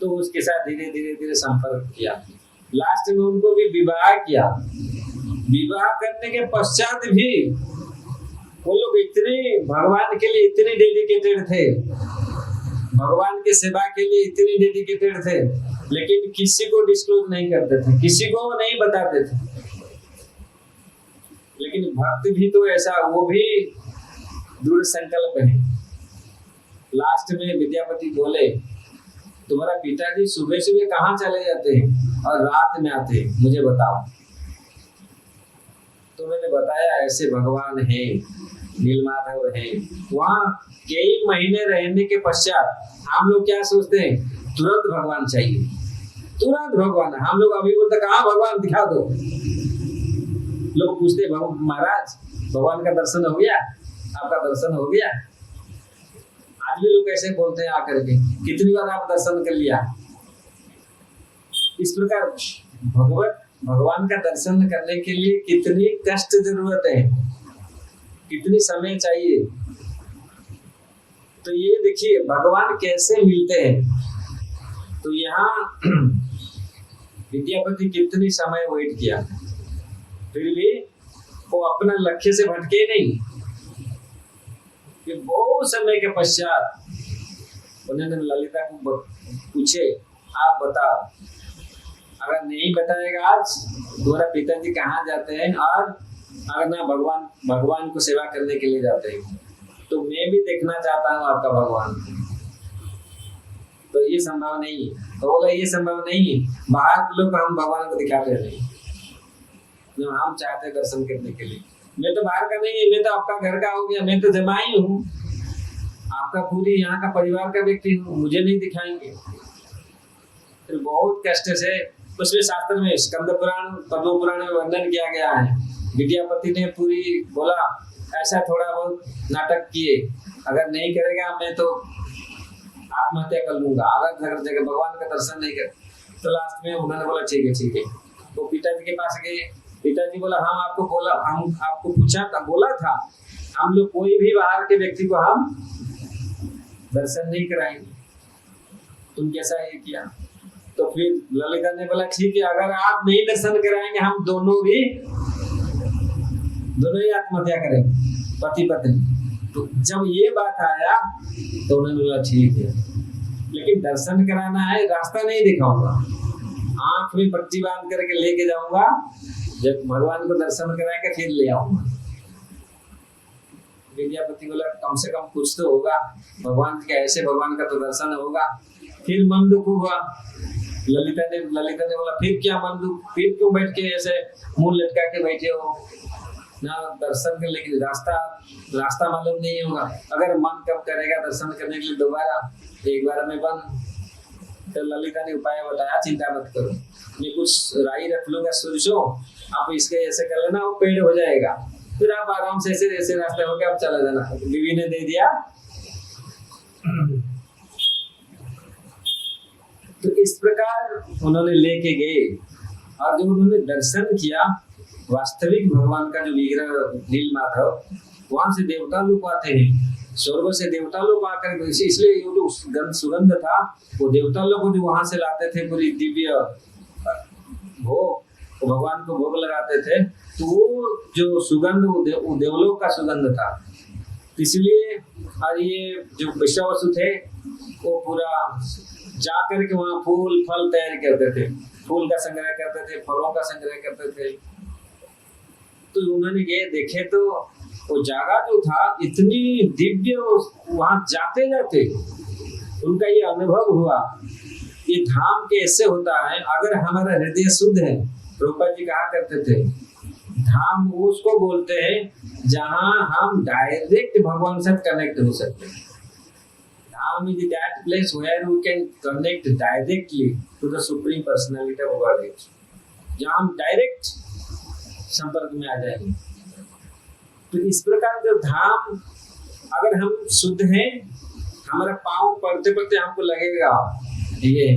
तो उसके साथ धीरे धीरे संपर्क किया। लास्ट में उनको भी विवाह किया। विवाह करने के पश्चात भी वो लोग इतने भगवान के लिए इतने डेडिकेटेड थे, भगवान की सेवा के लिए इतने डेडिकेटेड थे, लेकिन किसी को डिस्क्लोज नहीं करते थे, किसी को नहीं बताते थे। लेकिन भक्त भी तो ऐसा, वो भी दृढ़ संकल्प है। लास्ट में विद्यापति बोले तुम्हारा पिताजी सुबह सुबह कहाँ चले जाते हैं और रात में आते हैं, मुझे बताओ। तो मैंने बताया ऐसे भगवान है, नीलमाधव है। वहाँ कई महीने रहने के पश्चात हम लोग क्या सोचते हैं, तुरंत भगवान चाहिए, तुरंत भगवान। हम लोग अभी बोलते कहाँ भगवान दिखा दो। लोग पूछते महाराज भगवान का दर्शन हो गया, आपका दर्शन हो गया। आज भी लोग ऐसे बोलते हैं आकर के, कितनी बार आप दर्शन कर लिया। इस प्रकार भगवान का दर्शन करने के लिए कितनी कष्ट जरूरत है, कितनी समय चाहिए। तो ये देखिए भगवान कैसे मिलते हैं। तो यहाँ विद्यापति कितनी समय वेट किया, फिर भी वो अपना लक्ष्य से भटके नहीं। कि बहुत समय के पश्चात उन्होंने ललिता को पूछे आप बताओ, अगर नहीं बताएगा आज तुम्हारा पिताजी कहाँ जाते हैं, और अगर ना भगवान को सेवा करने के लिए जाते हैं, तो मैं भी देखना चाहता हूँ आपका भगवान। तो ये संभव नहीं है। तो बोला ये संभव नहीं है, बाहर के लोग हम भगवान को दिखाते नहीं, जो हम चाहते हैं दर्शन करने के लिए। मैं तो बाहर का नहीं है, मैं तो आपका घर का हो गया, मैं तो जमाई हूँ, आपका पूरी यहाँ का परिवार का व्यक्ति हूँ, मुझे नहीं दिखाएंगे। फिर बहुत कष्ट से उसमें शास्त्र में स्कंद पुराण पद्म पुराण में वर्णन किया गया है। विद्यापति ने पूरी बोला, ऐसा थोड़ा बहुत नाटक किए, अगर नहीं करेगा मैं तो आत्महत्या कर लूंगा, अगर जगह भगवान का दर्शन नहीं कर। तो लास्ट में उन्होंने बोला ठीक है। वो पिताजी के पास गए, पिताजी बोला हम आपको पूछा था, बोला था हम लोग कोई भी बाहर के व्यक्ति को हम दर्शन नहीं कराएंगे, तुम कैसा ये किया। तो फिर ललिता ने बोला ठीक है, अगर आप नहीं दर्शन कराएंगे हम दोनों ही आत्महत्या करेंगे, पति पत्नी। तो जब ये बात आया तो उन्होंने बोला ठीक है, लेकिन दर्शन कराना है, रास्ता नहीं दिखाऊंगा, आंख में पट्टी बांध करके लेके जाऊंगा, जब भगवान को दर्शन कराएंगे फिर ले आऊंगा। विद्यापति बोला कम से कम कुछ तो होगा, भगवान का ऐसे भगवान का तो दर्शन होगा। फिर मन दुख हुआ, ललिता ने बोला फिर क्या मन दुख, फिर क्यों बैठ के ऐसे मुंह लटका के बैठे हो ना, दर्शन कर, लेकिन रास्ता मालूम नहीं होगा। अगर मन कब करेगा दर्शन करने के लिए दोबारा, एक बार में बंद। तो ललिता ने उपाय बताया, चिंता मत करो, मैं कुछ राई रख लूंगा सूरजो, आप इसके ऐसे कर लेना, वो पेड़ हो जाएगा, फिर आप आराम से ऐसे रास्ते होके आप चला जाना। बीवी ने दे दिया। तो इस प्रकार उन्होंने लेके गए, और जब उन्होंने दर्शन किया वास्तविक भगवान का जो विग्रह नीलमाधव, वहां से देवता लोग आते हैं, स्वर्ग से देवता लोग आकर, इसलिए ये जो सुगंध था वो देवता लोग जो वहां से लाते थे, पूरी दिव्य भोग, तो भगवान को भोग लगाते थे। तो वो जो सुगंध वो देवलोक का सुगंध था, इसलिए और ये जो विश्वावसु थे वो पूरा जा करके वहाँ फूल फल तैयार करते थे, फूल का संग्रह करते थे, फलों का संग्रह करते थे। तो उन्होंने ये देखे तो वो जगह जो था इतनी दिव्य, वहां जाते जाते उनका ये अनुभव हुआ, ये धाम कैसे होता है अगर हमारा हृदय शुद्ध है। प्रभुपाद जी कहा करते थे धाम उसको बोलते हैं जहां हम डायरेक्ट भगवान से कनेक्ट हो सकते हैं। Dham is that place where we can connect directly to the supreme personality of God, जहां हम डायरेक्ट संपर्क में आ जाएंगे। तो इस प्रकार जो धाम, अगर हम शुद्ध हैं, हमारा पाँव पड़ते पड़ते हमको लगेगा ये,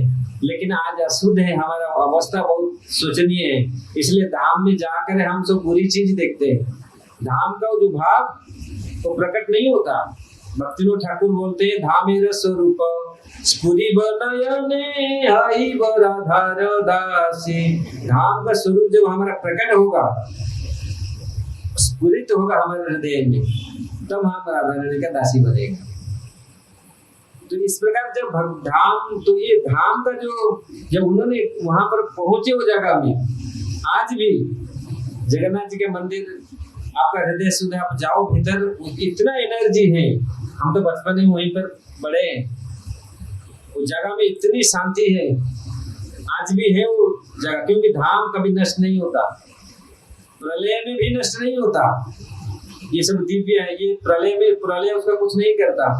लेकिन आज अशुद्ध है, हमारा अवस्था बहुत शोचनीय है, इसलिए धाम में जाकर हम सब बुरी चीज देखते हैं। धाम का जो भाव तो प्रकट नहीं होता। भक्तिविनोद ठाकुर बोलते हैं धामेर स्वरूप स्फुरी बनयने हई बराधार दासी। धाम का स्वरूप जब हमारा प्रकट होगा, स्फुरित होगा हमारे हृदय में, तब हम राधा रानी का दासी बनेगा। तो इस प्रकार जब धाम, तो ये धाम का जो जब उन्होंने वहां पर पहुंचे वो जगह में, आज भी जगन्नाथ जी के मंदिर, आपका हृदय शुद्ध, आप जाओ भीतर, इतना एनर्जी है। हम तो बचपन में वहीं पर बड़े, उस जगह में इतनी शांति है, आज भी है वो जगह, क्योंकि धाम कभी नष्ट नहीं होता, प्रलय में भी नष्ट नहीं होता। ये सब दिव्य है, ये प्रलय उसका कुछ नहीं करता।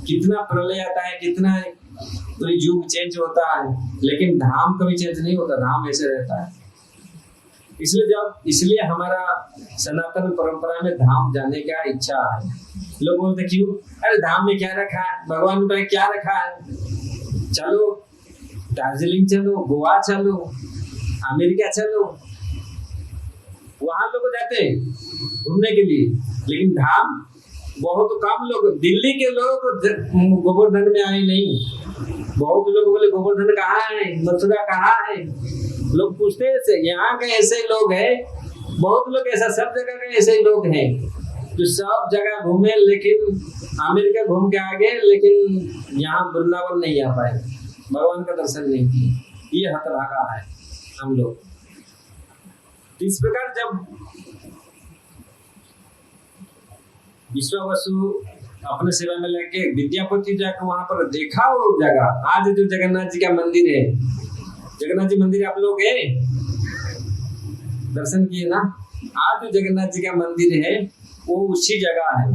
कितना प्रलय आता है, कितना पूरी युग चेंज होता है, लेकिन धाम कभी चेंज नहीं होता, धाम ऐसे रहता है। इसलिए हमारा सनातन परंपरा में धाम जाने का इच्छा है। लोग बोलते क्यों, अरे धाम में क्या रखा है, भगवान ने क्या रखा है, चलो दार्जिलिंग चलो, गोवा चलो, अमेरिका चलो, वहां लोग जाते हैं घूमने के लिए, लेकिन धाम बहुत कम लोग, दिल्ली के लोग गोवर्धन में आए नहीं। बहुत लोग बोले गोवर्धन कहाँ है, मथुरा कहाँ है, लोग पूछते हैं। यहाँ के ऐसे लोग हैं, बहुत लोग ऐसा, सब जगह के ऐसे लोग हैं जो सब जगह घूमे, लेकिन अमेरिका घूम के आ गए, लेकिन यहाँ वृंदावन नहीं आ पाए, भगवान का दर्शन नहीं किया। ये हतभागा है हम लोग। इस प्रकार जब विश्वावसु अपने सेवा में लेके विद्यापति जाकर वहां पर देखा वो जगह, आज जो जगन्नाथ जी का मंदिर है, जगन्नाथ जी मंदिर आप लोग गए, दर्शन किए ना, आज जो जगन्नाथ जी का मंदिर है वो उसी जगह है।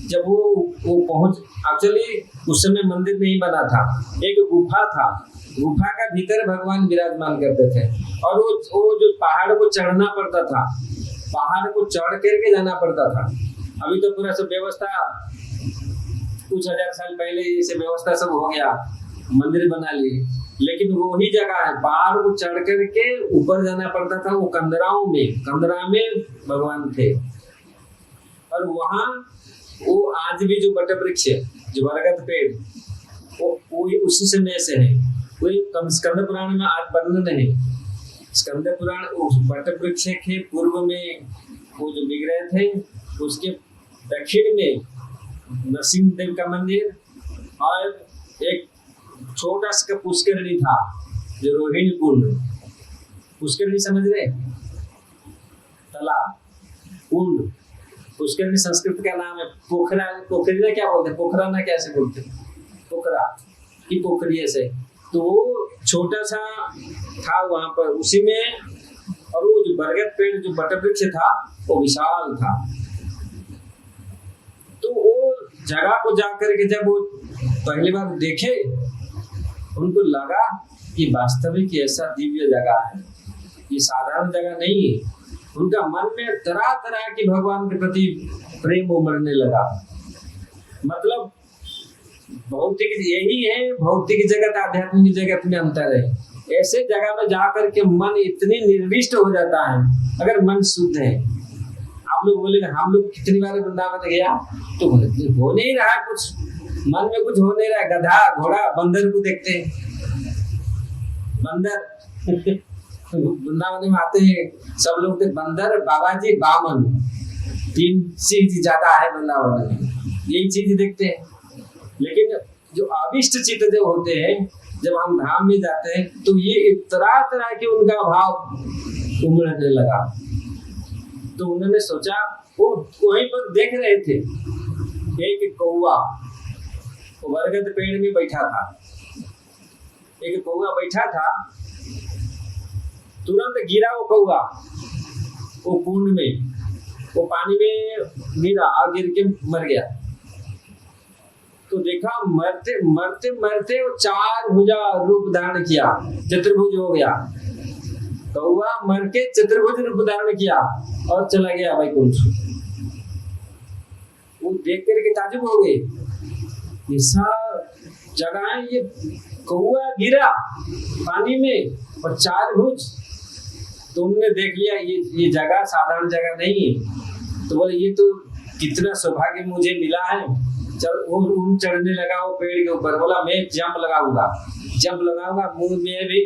जब वो पहुंच, एक्चुअली उस समय मंदिर नहीं बना था, एक गुफा था, गुफा का भीतर भगवान विराजमान करते थे, और वो जो पहाड़ को चढ़ना पड़ता था, पहाड़ को चढ़ करके जाना पड़ता था। अभी तो पूरा सब व्यवस्था कुछ हजार साल पहले ये व्यवस्था सब हो गया, मंदिर बना लिए, लेकिन वही जगह है, पहाड़ को चढ़ करके ऊपर जाना पड़ता था। वो कंदरा में भगवान थे। और वहाँ वो आज भी जो बट वृक्ष है, जो बरगद पेड़, वो उसी समय से है। वो स्कंद पुराण में आज वर्णन है। स्कंद पुराण बट वृक्ष के पूर्व में वो जो विग्रह थे, उसके दक्षिण में नरसिंह देव का मंदिर और एक छोटा सा पुष्करणी था, जो रोहिणी कुंड। पुष्करणी समझ रहे? तालाब, कुंड। पुष्करणी संस्कृत का नाम है। पोखरा, पोखरी ना क्या बोलते हैं, पोखरा ना कैसे बोलते हैं, पोखरा की पोखरी ऐसे। तो वो छोटा सा था वहां पर, उसी में। और वो जो बरगद पेड़, जो बटवृक्ष था, वो विशाल था। तो वो जगह को जाकर के जब वो पहली बार देखे, उनको लगा कि वास्तविक ऐसा दिव्य जगह है, ये साधारण जगह नहीं है। उनका मन में तरह तरह की भगवान के प्रति प्रेम उमड़ने लगा। मतलब भौतिक यही है, भौतिक जगत आध्यात्मिक जगत में अंतर है। ऐसे जगह में जाकर के मन इतनी निर्विष्ट हो जाता है, अगर मन शुद्ध है। आप लोग बोले हम लोग कितनी बार वृंदावन गया, तो हो नहीं रहा कुछ, मन में कुछ हो नहीं रहा। गधा घोड़ा बंदर को देखते हैं, बंदर वृंदावन में आते हैं सब लोग, बंदर, बाबा जी, बामन, 3 चीज ज्यादा है वृंदावन में, यही चीज देखते हैं। लेकिन जो अभिष्ट चित्त जो होते हैं, जब हम धाम में जाते हैं, तो ये तरह तरह के उनका भाव उमड़ने लगा। तो उन्होंने सोचा, वो वहीं पर देख रहे थे, एक कौवा बरगद पेड़ में बैठा था। एक कौवा बैठा था, तुरंत गिरा वो कौवा वो कुंड में, वो पानी में गिरा और गिर के मर गया। तो देखा मरते मरते मरते वो 4 भुजा रूप धारण किया, चतुर्भुज हो गया। कौवा मर के चतुर्भुज रूप धारण किया और चला गया वैकुंठ। वो देख करके ताजुब हो गए, ऐसा जगह है, ये कौवा गिरा पानी में और 4 भुज। तुमने देख लिया ये जगह साधारण जगह नहीं है। तो बोले ये तो कितना सौभाग्य मुझे मिला है। चल वो चढ़ने लगा वो पेड़ के ऊपर, बोला मैं जंप लगाऊंगा मुंह में भी।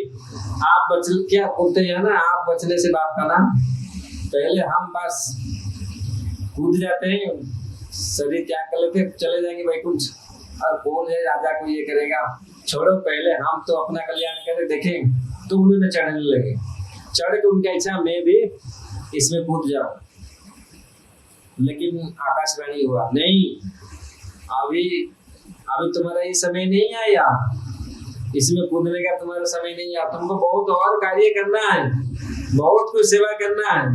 आप बच क्या बोलते हैं ना, आप बचने से बात करना, पहले हम बस कूद जाते हैं, शरीर त्याग कर लेते, चले जाएंगे वैकुंठ। और कौन है राजा को ये करेगा, छोड़ो, पहले हम तो अपना कल्याण करें, देखें। तो उन्होंने चढ़ने लगे, चढ़ के उनका इच्छा मैं भी इसमें कूद जाऊं। लेकिन आकाशवाणी हुआ, नहीं, अभी तुम्हारा ये समय नहीं आया, इसमें कूदने का तुम्हारा समय नहीं आया। तुमको बहुत और कार्य करना है, बहुत कुछ सेवा करना है।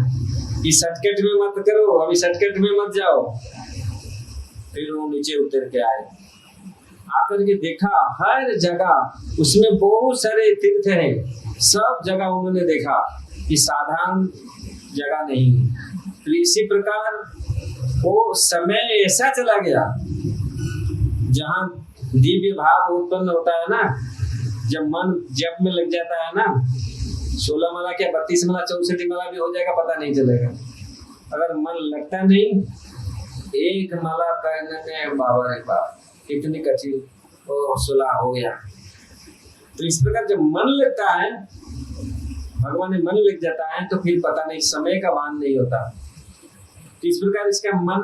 इस शॉर्टकट में मत करो, अभी शॉर्टकट में मत जाओ। फिर वो नीचे उतर के आए, आकर के देखा हर जगह उसमें बहुत सारे तीर्थ हैं, सब जगह उन्होंने देखा कि साधारण जगह नहीं है। तो इसी प्रकार वो समय ऐसा चला गया, जहाँ दिव्य भाव उत्पन्न होता है ना, जब मन जप में लग जाता है ना, 16 माला क्या 32 माला 64 माला भी हो जाएगा, पता नहीं चलेगा। अगर मन लगता नहीं, एक माला करने में बाबा रे बाप कितनी कठिन, 16 हो गया। तो इस प्रकार जब मन लगता है, भगवान में मन लग जाता है, तो फिर पता नहीं, समय का भान नहीं होता। तो इस प्रकार इसका मन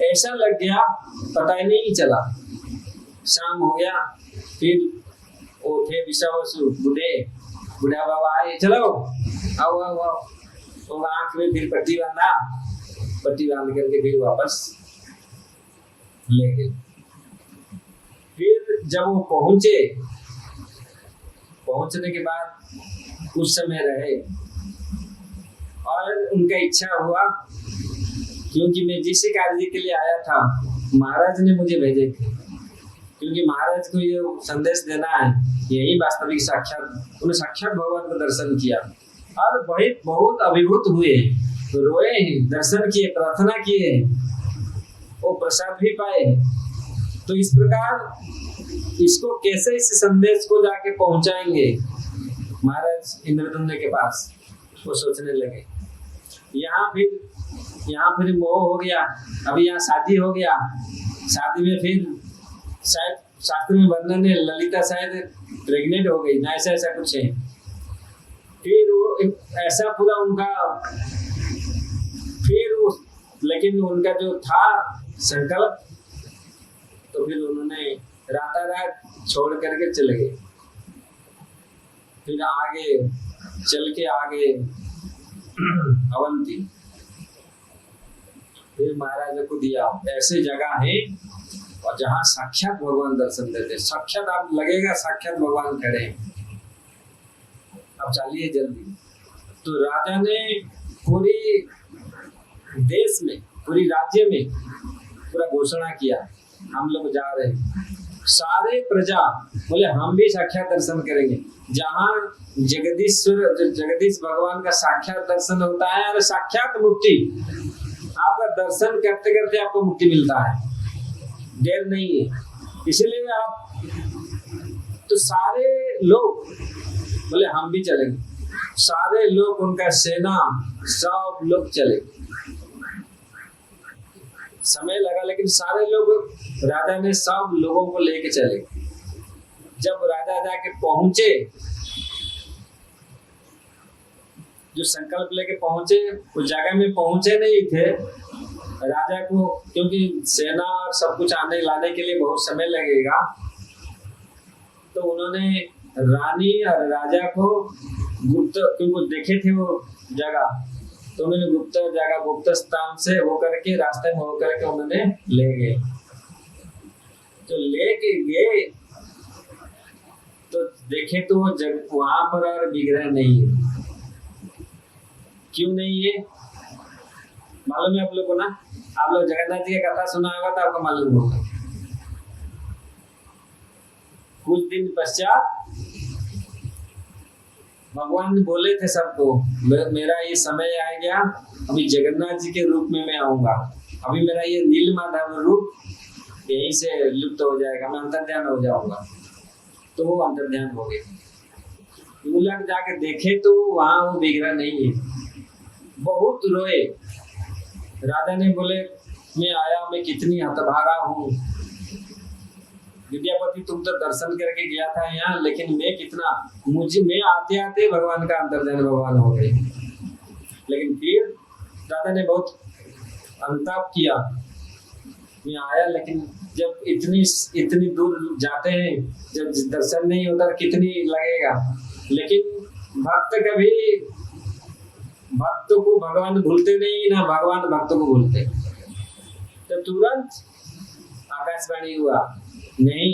ऐसा लग गया, पता ही नहीं चला। शाम हो गया, फिर वो थे विश्वावसु बुढ़ा बाबा आए, चलो आओ आओ आओ। तो आंख में फिर पट्टी बांध करके फिर वापस ले गए। फिर जब वो पहुंचने के बाद कुछ समय रहे और उनका इच्छा हुआ, क्योंकि मैं जिस कार्य के लिए आया था महाराज ने मुझे भेजे थे, क्योंकि महाराज को ये संदेश देना है, यही वास्तविक साक्षात, उन्होंने साक्षात भगवान का दर्शन किया और वही बहुत अभिभूत हुए, तो रोए, दर्शन किए, प्रार्थना किए, वो प्रसाद भी पाए। तो इस प्रकार इसको कैसे इस संदेश को जाके पहुंचाएंगे महाराज इंद्रद्युम्न के पास, वो सोचने लगे। यहाँ फिर मोह हो गया। अभी यहाँ शादी हो गया, शादी में फिर शायद शास्त्र में वर्णन है ललिता शायद प्रेग्नेंट हो गई ना, ऐसा कुछ है। फिर वो ऐसा पूरा उनका लेकिन उनका जो था संकल्प, तो फिर उन्होंने रातारात छोड़ करके चले गए। फिर आगे अवंती, फिर महाराज को दिया ऐसे जगह है और जहाँ साक्षात भगवान दर्शन देते, साक्षात आप लगेगा साक्षात भगवान खड़े। अब चलिए जल्दी। तो राजा ने पूरी देश में, पूरी राज्य में पूरा घोषणा किया हम लोग जा रहे हैं। सारे प्रजा बोले हम भी साक्षात दर्शन करेंगे। जहाँ जगदीश भगवान का साक्षात दर्शन होता है और साक्षात मुक्ति, आपका दर्शन करते करते आपको मुक्ति मिलता है, देर नहीं है। इसलिए आप तो सारे लोग बोले हम भी चलेंगे। सारे लोग, उनका सेना, सब लोग चले। समय लगा लेकिन सारे लोग, राजा ने सब लोगों को लेके चले। जब राजा जाके पहुंचे, जो संकल्प लेके पहुंचे उस जगह में पहुंचे नहीं थे। राजा को क्योंकि सेना और सब कुछ आने लाने के लिए बहुत समय लगेगा, तो उन्होंने रानी और राजा को गुप्त, क्योंकि देखे थे वो जगह, तो उन्होंने गुप्त स्थान से होकर के, रास्ते में होकर के उन्होंने ले गए। तो लेके गए तो देखे तो वो वहां पर और विग्रह नहीं है। क्यों नहीं है मालूम है आप लोग को ना? आप लोग जगन्नाथ जी का कथा सुना होगा तो आपको मालूम होगा। कुछ दिन पश्चात भगवान बोले थे सबको, मेरा ये समय आ गया, अभी जगन्नाथ जी के रूप में मैं आऊंगा। अभी मेरा ये नीलमाधव रूप यहीं से लुप्त हो जाएगा, मैं अंतर्ध्यान हो जाऊंगा। तो वो अंतर्ध्यान हो गए। वो लोग जाके देखे तो वहां वो विग्रह नहीं है। बहुत रोए। राजा ने बोले मैं आया, मैं कितनी हतभागा हूँ। विद्यापति तुम तो दर्शन करके गया था यहाँ, लेकिन मैं आते आते भगवान का अंतर्ध्यान भगवान हो गए। लेकिन फिर राजा ने बहुत अनुताप किया, मैं आया, लेकिन जब इतनी दूर जाते हैं, जब दर्शन नहीं होता कितनी लगेगा। लेकिन भक्त को भगवान भूलते नहीं, ना भगवान भक्त को भूलते। तो तुरंत आकाशवाणी हुआ, नहीं,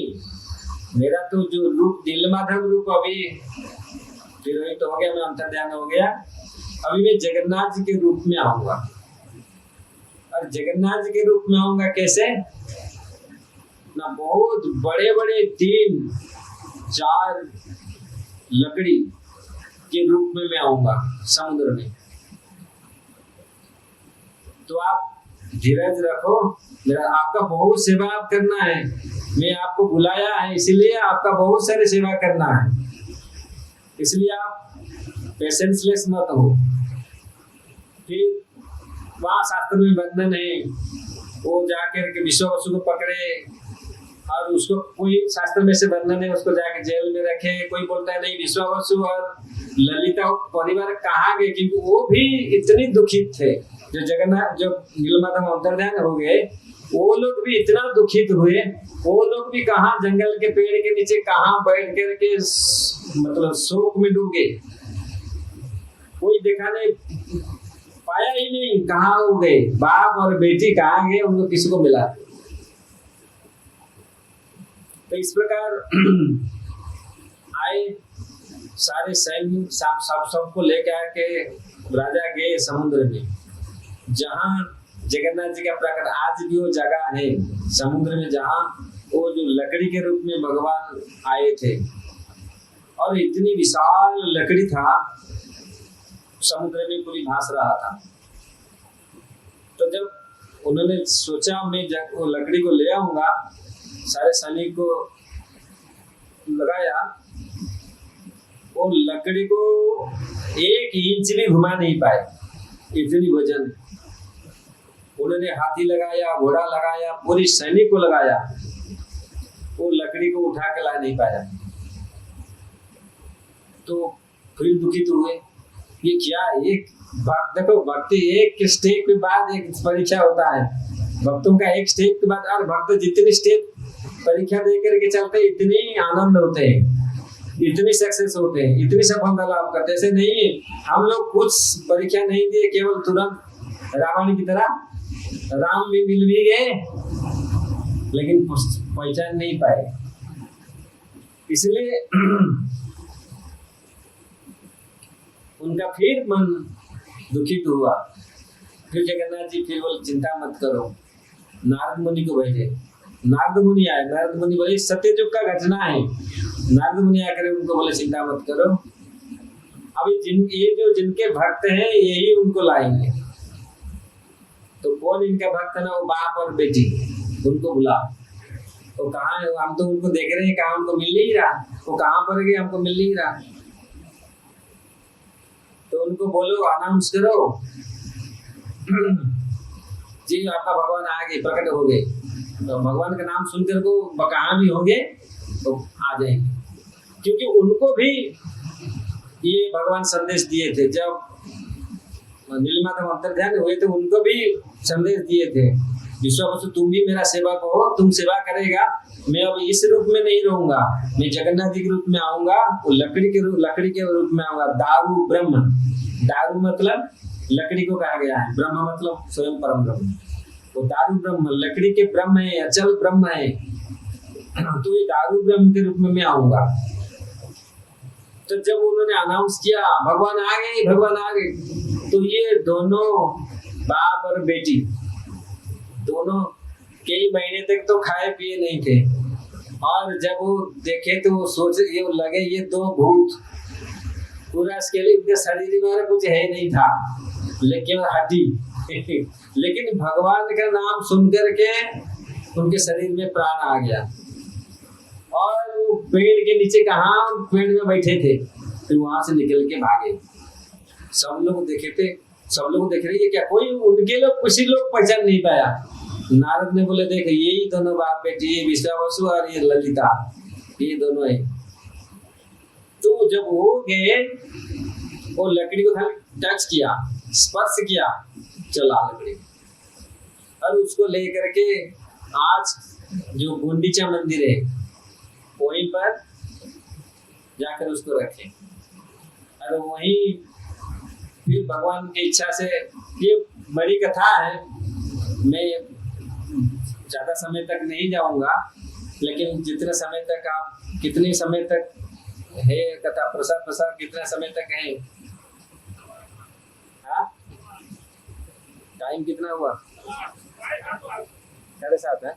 मेरा तो जो रूप नीलमाधव रूप अभी तिरोहित तो हो गया, मैं अंतर्ध्यान हो गया, अभी मैं जगन्नाथ जी के रूप में आऊंगा। और जगन्नाथ जी के रूप में आऊंगा कैसे ना, बहुत बड़े बड़े 3-4 लकड़ी के रूप में मैं आऊंगा समुद्र में। तो आप धीरज रखो, आपका बहुत सेवा आप करना है, मैं आपको बुलाया है इसलिए आपका बहुत सारी सेवा करना है, इसलिए आप पेशेंसलेस मत हो। फिर वहाँ शास्त्र में वर्णन है, वो जाकर के विश्वावसु को पकड़े और उसको, कोई शास्त्र में से वर्णन है, उसको जाके जेल में रखे। कोई बोलता है नहीं, विश्वावसु और ललिता परिवार कहाँ गए, क्योंकि वो भी इतनी दुखित थे। जो नीलमाधव अंतर्ध्यान हो गए, वो लोग भी इतना दुखित हुए। वो लोग भी कहाँ जंगल के पेड़ के नीचे कहाँ बैठ करके मतलब शोक में डूब गए। कोई देखा नहीं, पाया ही नहीं, कहाँ हो गए, बाप और बेटी कहाँ गए, उनको किसी को मिला। तो इस प्रकार आए सारे सैन्य सबको लेकर आके राजा गए समुद्र में, जहाँ जगन्नाथ जी का प्रकट। आज भी वो जगह है समुद्र में जहाँ वो जो लकड़ी के रूप में भगवान आए थे, और इतनी विशाल लकड़ी था, समुद्र में पूरी भास रहा था। तो जब उन्होंने सोचा मैं वो लकड़ी को ले आऊंगा, सारे सैनिक को लगाया, वो लकड़ी को 1 इंच भी घुमा नहीं पाए, इतनी वजन। उन्होंने हाथी लगाया, घोड़ा लगाया, पूरी सैनिक को लगाया, वो लकड़ी को उठा के ला नहीं पाया। तो फिर दुखित हुए, ये क्या, एक देखो भक्ति एक स्टेप के बाद एक परीक्षा होता है, भक्तों का एक स्टेप के बाद, और भक्त जितने स्टेप परीक्षा दे करके चलते इतने आनंद होते हैं, इतनी सक्सेस होते हैं, इतनी सफलता लाभ करते हैं। ऐसे नहीं हम लोग कुछ परीक्षा नहीं दिए, केवल तुरंत रावण की तरह राम भी मिल भी गए लेकिन पहचान नहीं पाए। इसलिए उनका फिर मन दुखित हुआ। फिर जगन्नाथ जी फिर बोले चिंता मत करो, नारद मुनि को भेजे। नारद मुनि आए, नारद मुनि बोले सत्ययुग का घटना है। नारद मुनि आकर उनको बोले चिंता मत करो, अभी जिनके भक्त हैं यही उनको लाएंगे। तो कौन इनका भक्त है ना, वो बाप और बेटी, उनको बुला। वो कहाँ है, हम तो उनको देख रहे हैं, कहाँ उनको मिल नहीं रहा, वो कहाँ पर गए हमको मिल नहीं रहा। तो उनको बोलो, अनाउंस करो जी आपका भगवान आ गए, प्रकट हो गए। तो भगवान का नाम सुनकर को कहाँ भी होंगे तो आ जाएंगे, क्योंकि उनको भी ये भगवान संदेश दिए थे। जब नीलमाधव अंतर्ध्यान हुए तो उनको भी संदेश दिए थे, विश्वावसु तुम भी मेरा सेवक हो, तुम सेवा करेगा, मैं अब इस रूप में नहीं रहूंगा, मैं जगन्नाथ जी के रूप में आऊंगा, वो लकड़ी के रूप में आऊंगा। दारू ब्रह्म, दारू मतलब लकड़ी को कहा गया है, ब्रह्म मतलब स्वयं परम ब्रह्म। वो दारू ब्रह्म, लकड़ी के ब्रह्म है, अचल ब्रह्म है, तो ये दारू ब्रह्म के रूप में मैं आऊंगा। तो जब उन्होंने अनाउंस किया भगवान आ गए, भगवान आ गए, तो ये दोनों बाप और बेटी दोनों कई महीने तक तो खाए पिए नहीं थे, और जब वो देखे तो वो सोचे, ये लगे ये 2 भूत, पूरा इसके लिए उनके शरीर में कुछ है नहीं था, लेकिन हड्डी लेकिन भगवान का नाम सुनकर के उनके शरीर में प्राण आ गया। और वो पेड़ के नीचे, कहाँ पेड़ में बैठे थे, फिर वहां से निकल के भागे। सब लोग देखे थे, सब लोग देख रहे, ये क्या, कोई उनके लोग किसी लोग पहचान नहीं पाया। नारद ने बोले देख यही दोनों बाप बेटी, ये विश्वावसु और ये ललिता, ये दोनों है। तो जब हो गए, वो लकड़ी को खाली टच किया, स्पर्श किया, चला लकड़ी, और उसको लेकर के आज जो गुंडीचा मंदिर है वहीं पर जाकर उसको रखे। और वहीं फिर भगवान की इच्छा से, ये बड़ी कथा है, मैं ज्यादा समय तक नहीं जाऊंगा, लेकिन जितने समय तक आप, कितने समय तक है कथा, प्रसार कितना समय तक है, टाइम कितना हुआ? 7:30 है।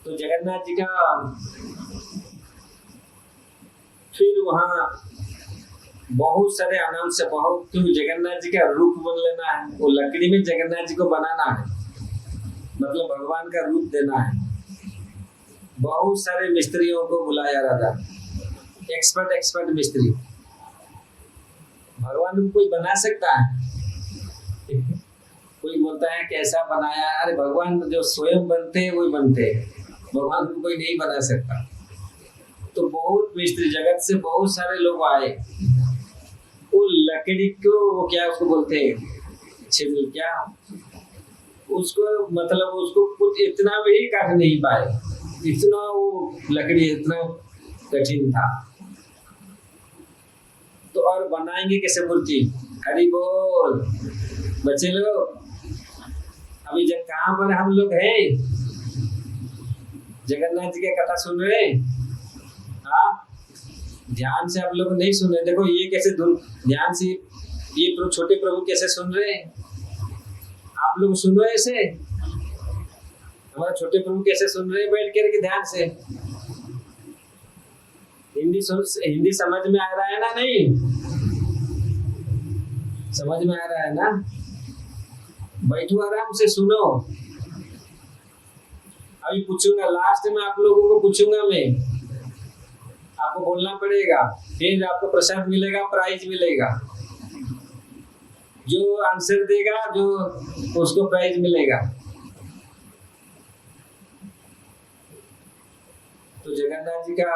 तो जगन्नाथ जी का फिर वहाँ बहुत सारे आनंद से, बहुत, क्योंकि जगन्नाथ जी का रूप बन लेना है, वो लकड़ी में जगन्नाथ जी को बनाना है, मतलब भगवान का रूप देना है। बहुत सारे मिस्त्रियों को बुलाया राजा, एक्सपर्ट मिस्त्री। भगवान को कोई बना सकता है? कोई बोलता है कैसा बनाया, अरे भगवान जो स्वयं बनते हैं वही बनते हैं, भगवान को कोई नहीं बना सकता। तो बहुत मिस्त्री, जगत से बहुत सारे लोग आए, वो लकड़ी को, वो क्या उसको बोलते हैं, छिल क्या उसको, मतलब उसको कुछ इतना भी काट नहीं पाए, इतना वो लकड़ी इतना कठिन था। तो और बनाएंगे कैसे मूर्ति? हरि बोल बच्चे लोग, अभी जब कहाँ पर हम लोग हैं, जगन्नाथ जी की कथा सुन रहे हैं, हाँ ध्यान से आप लोग नहीं सुन रहे। देखो ये कैसे ध्यान से, ये छोटे प्रभु कैसे सुन रहे हैं, आप लोग सुनो ऐसे, हमारे छोटे प्रभु कैसे सुन रहे हैं बैठ करके ध्यान से। हिंदी समझ में आ रहा है ना? नहीं समझ में आ रहा है ना? बैठो आराम से सुनो। अभी पूछूंगा, लास्ट में आप लोगों को पूछूंगा मैं, आपको बोलना पड़ेगा, फिर आपको प्रसाद मिलेगा, प्राइज मिलेगा। जो आंसर देगा जो उसको प्राइज मिलेगा। तो जगन्नाथ जी का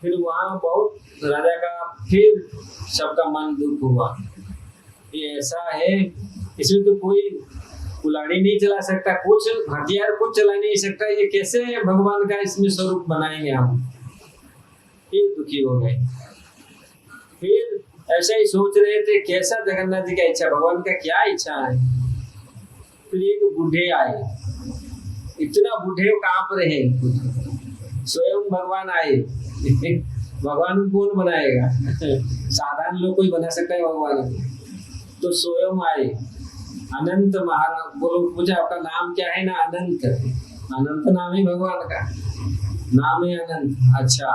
फिर वहां बहुत राजा का फिर सबका मन दुख हुआ। ये ऐसा है, इसमें तो कोई कुल्हाड़ी नहीं चला सकता, कुछ हथियार कुछ चला नहीं सकता, ये कैसे भगवान का इसमें स्वरूप बनाएंगे हम? फिर दुखी हो गए। फिर ऐसा ही सोच रहे थे कैसा जगन्नाथ जी का इच्छा, भगवान का क्या इच्छा है। फिर एक बूढ़े आए, इतना बूढ़े कांप रहे, स्वयं भगवान आए। भगवान को कौन बनाएगा? साधारण लोग कोई बना सकता है भगवान को? तो स्वयं आए अनंत महाराज। बोलो पूछा आपका नाम क्या है? ना अनंत। अनंत नाम है भगवान का, नाम है अनंत। अच्छा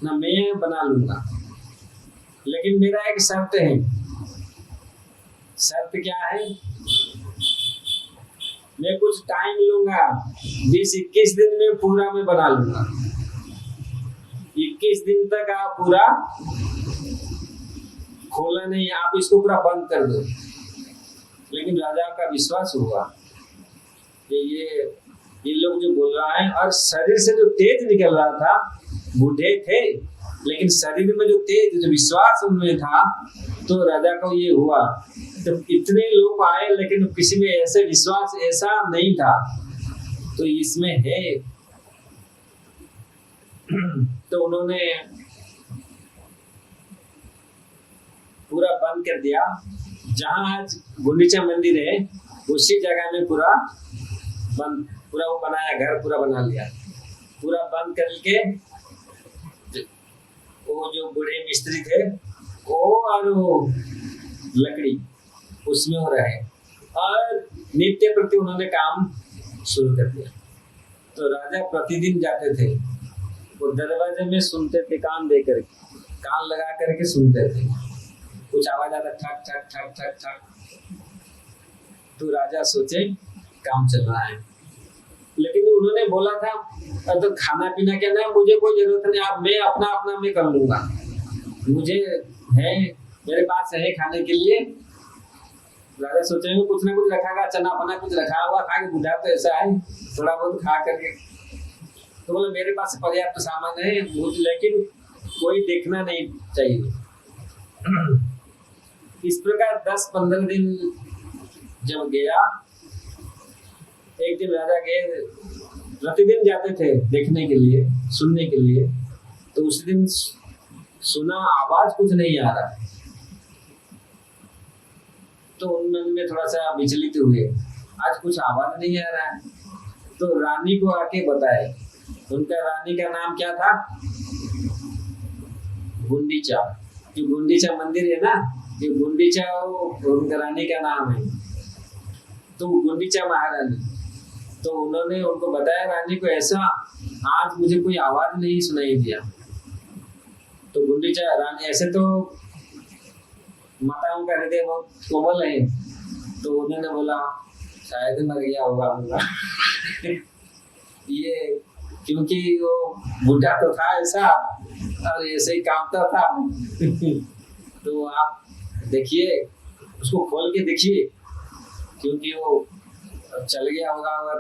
ना, मैं बना लूंगा, लेकिन मेरा एक शर्त है। शर्त क्या है? मैं कुछ टाइम लूंगा, 20-21 दिन में पूरा मैं बना लूंगा। 21 दिन तक आप पूरा खोला नहीं, आप इसको पूरा बंद कर दो। लेकिन राजा का विश्वास हुआ कि ये लोग जो बोल रहा है, और शरीर से जो तेज निकल रहा था, बूढ़े थे लेकिन शरीर में जो तेज, जो विश्वास उनमें था, तो राजा को ये हुआ। तो इतने लोग आए लेकिन किसी में ऐसे विश्वास ऐसा नहीं था, तो इसमें है। तो उन्होंने पूरा बंद कर दिया। जहां आज गुंडीचा मंदिर है उसी जगह में पूरा बंद, पूरा वो बनाया, घर पूरा बना लिया। पूरा बंद करके वो जो बूढ़े मिस्त्री थे वो और वो लकड़ी उसमें हो रहे, और नित्य प्रति उन्होंने काम शुरू कर दिया। तो राजा प्रतिदिन जाते थे, वो दरवाजे में सुनते थे, कान दे करके, कान लगा करके सुनते थे। कुछ आवाज आता, ठक ठक ठक ठक ठक। तो राजा सोचे काम चल रहा है, लेकिन उन्होंने बोला था तो खाना पीना क्या ना, मुझे कोई जरूरत नहीं, आप मैं अपना मैं कर लूंगा, मुझे है, मेरे पास है खाने के लिए। राजा सोचेंगे कुछ ना कुछ रखा गया, चना पना कुछ रखा हुआ, खा के बुढ़ा तो ऐसा है, थोड़ा बहुत खा करके। तो बोले मेरे पास पर्याप्त सामान है, लेकिन कोई देखना नहीं चाहिए। इस प्रकार 10-15 दिन जब गया, एक दिन राजा गए, प्रतिदिन जाते थे देखने के लिए, सुनने के लिए। तो उस दिन सुना आवाज कुछ नहीं आ रहा, तो उनमें थोड़ा सा विचलित हुए, आज कुछ आवाज नहीं आ रहा है। तो रानी को आके बताए, उनका रानी का नाम क्या था? गुंडीचा। जो गुंडीचा मंदिर है ना, ये गुंडीचा उनका रानी का नाम है, तो गुंडीचा महारानी। तो उन्होंने उनको बताया रानी को, ऐसा आज मुझे कोई आवाज नहीं सुनाई दिया। तो गुंडीचा रानी, ऐसे तो माताओं का हृदय बहुत कोमल है, तो उन्होंने बोला शायद मर गया होगा ये, क्योंकि वो बूढ़ा तो था ऐसा, और ऐसे ही कांपता था तो आप देखिए, उसको खोल के देखिए, क्योंकि वो चल गया होगा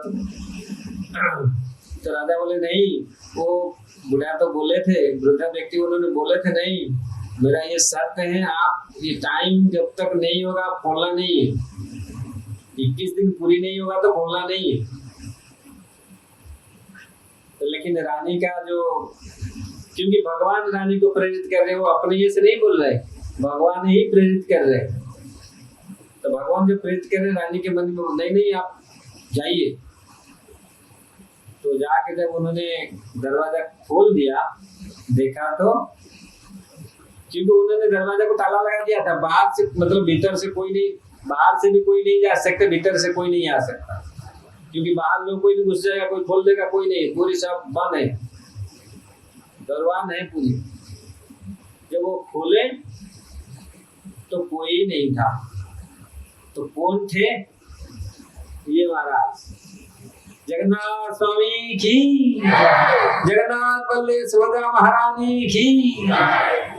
तो राजा बोले नहीं, वो बुढ़ा तो बोले थे, वृद्ध व्यक्ति उन्होंने बोले थे नहीं, मेरा ये शर्त है, आप ये टाइम जब तक नहीं होगा खोलना नहीं है, 21 दिन पूरी नहीं होगा तो खोलना नहीं है। तो लेकिन रानी का जो, क्योंकि भगवान रानी को प्रेरित कर रहे, वो अपने ये से नहीं बोल रहे, भगवान ही प्रेरित कर रहे। तो भगवान जो प्रेरित कर रहे, रानी के मन में नहीं आप जाइए। तो जाके जब उन्होंने दरवाजा खोल दिया, देखा तो, क्योंकि उन्होंने दरवाजा को ताला लगा दिया था, बाहर से मतलब भीतर से कोई नहीं, बाहर से भी कोई नहीं जा सकता, भीतर से कोई नहीं आ सकता, क्योंकि बाहर में कोई भी घुस जाएगा, कोई खोल देगा, कोई नहीं, पूरी सब बंद है, दरवाजा है पूरी। जब वो खोले तो कोई नहीं था, तो कौन थे? ये महाराज जगन्नाथ स्वामी की, जगन्नाथ बल्देव सुभद्रा महारानी की।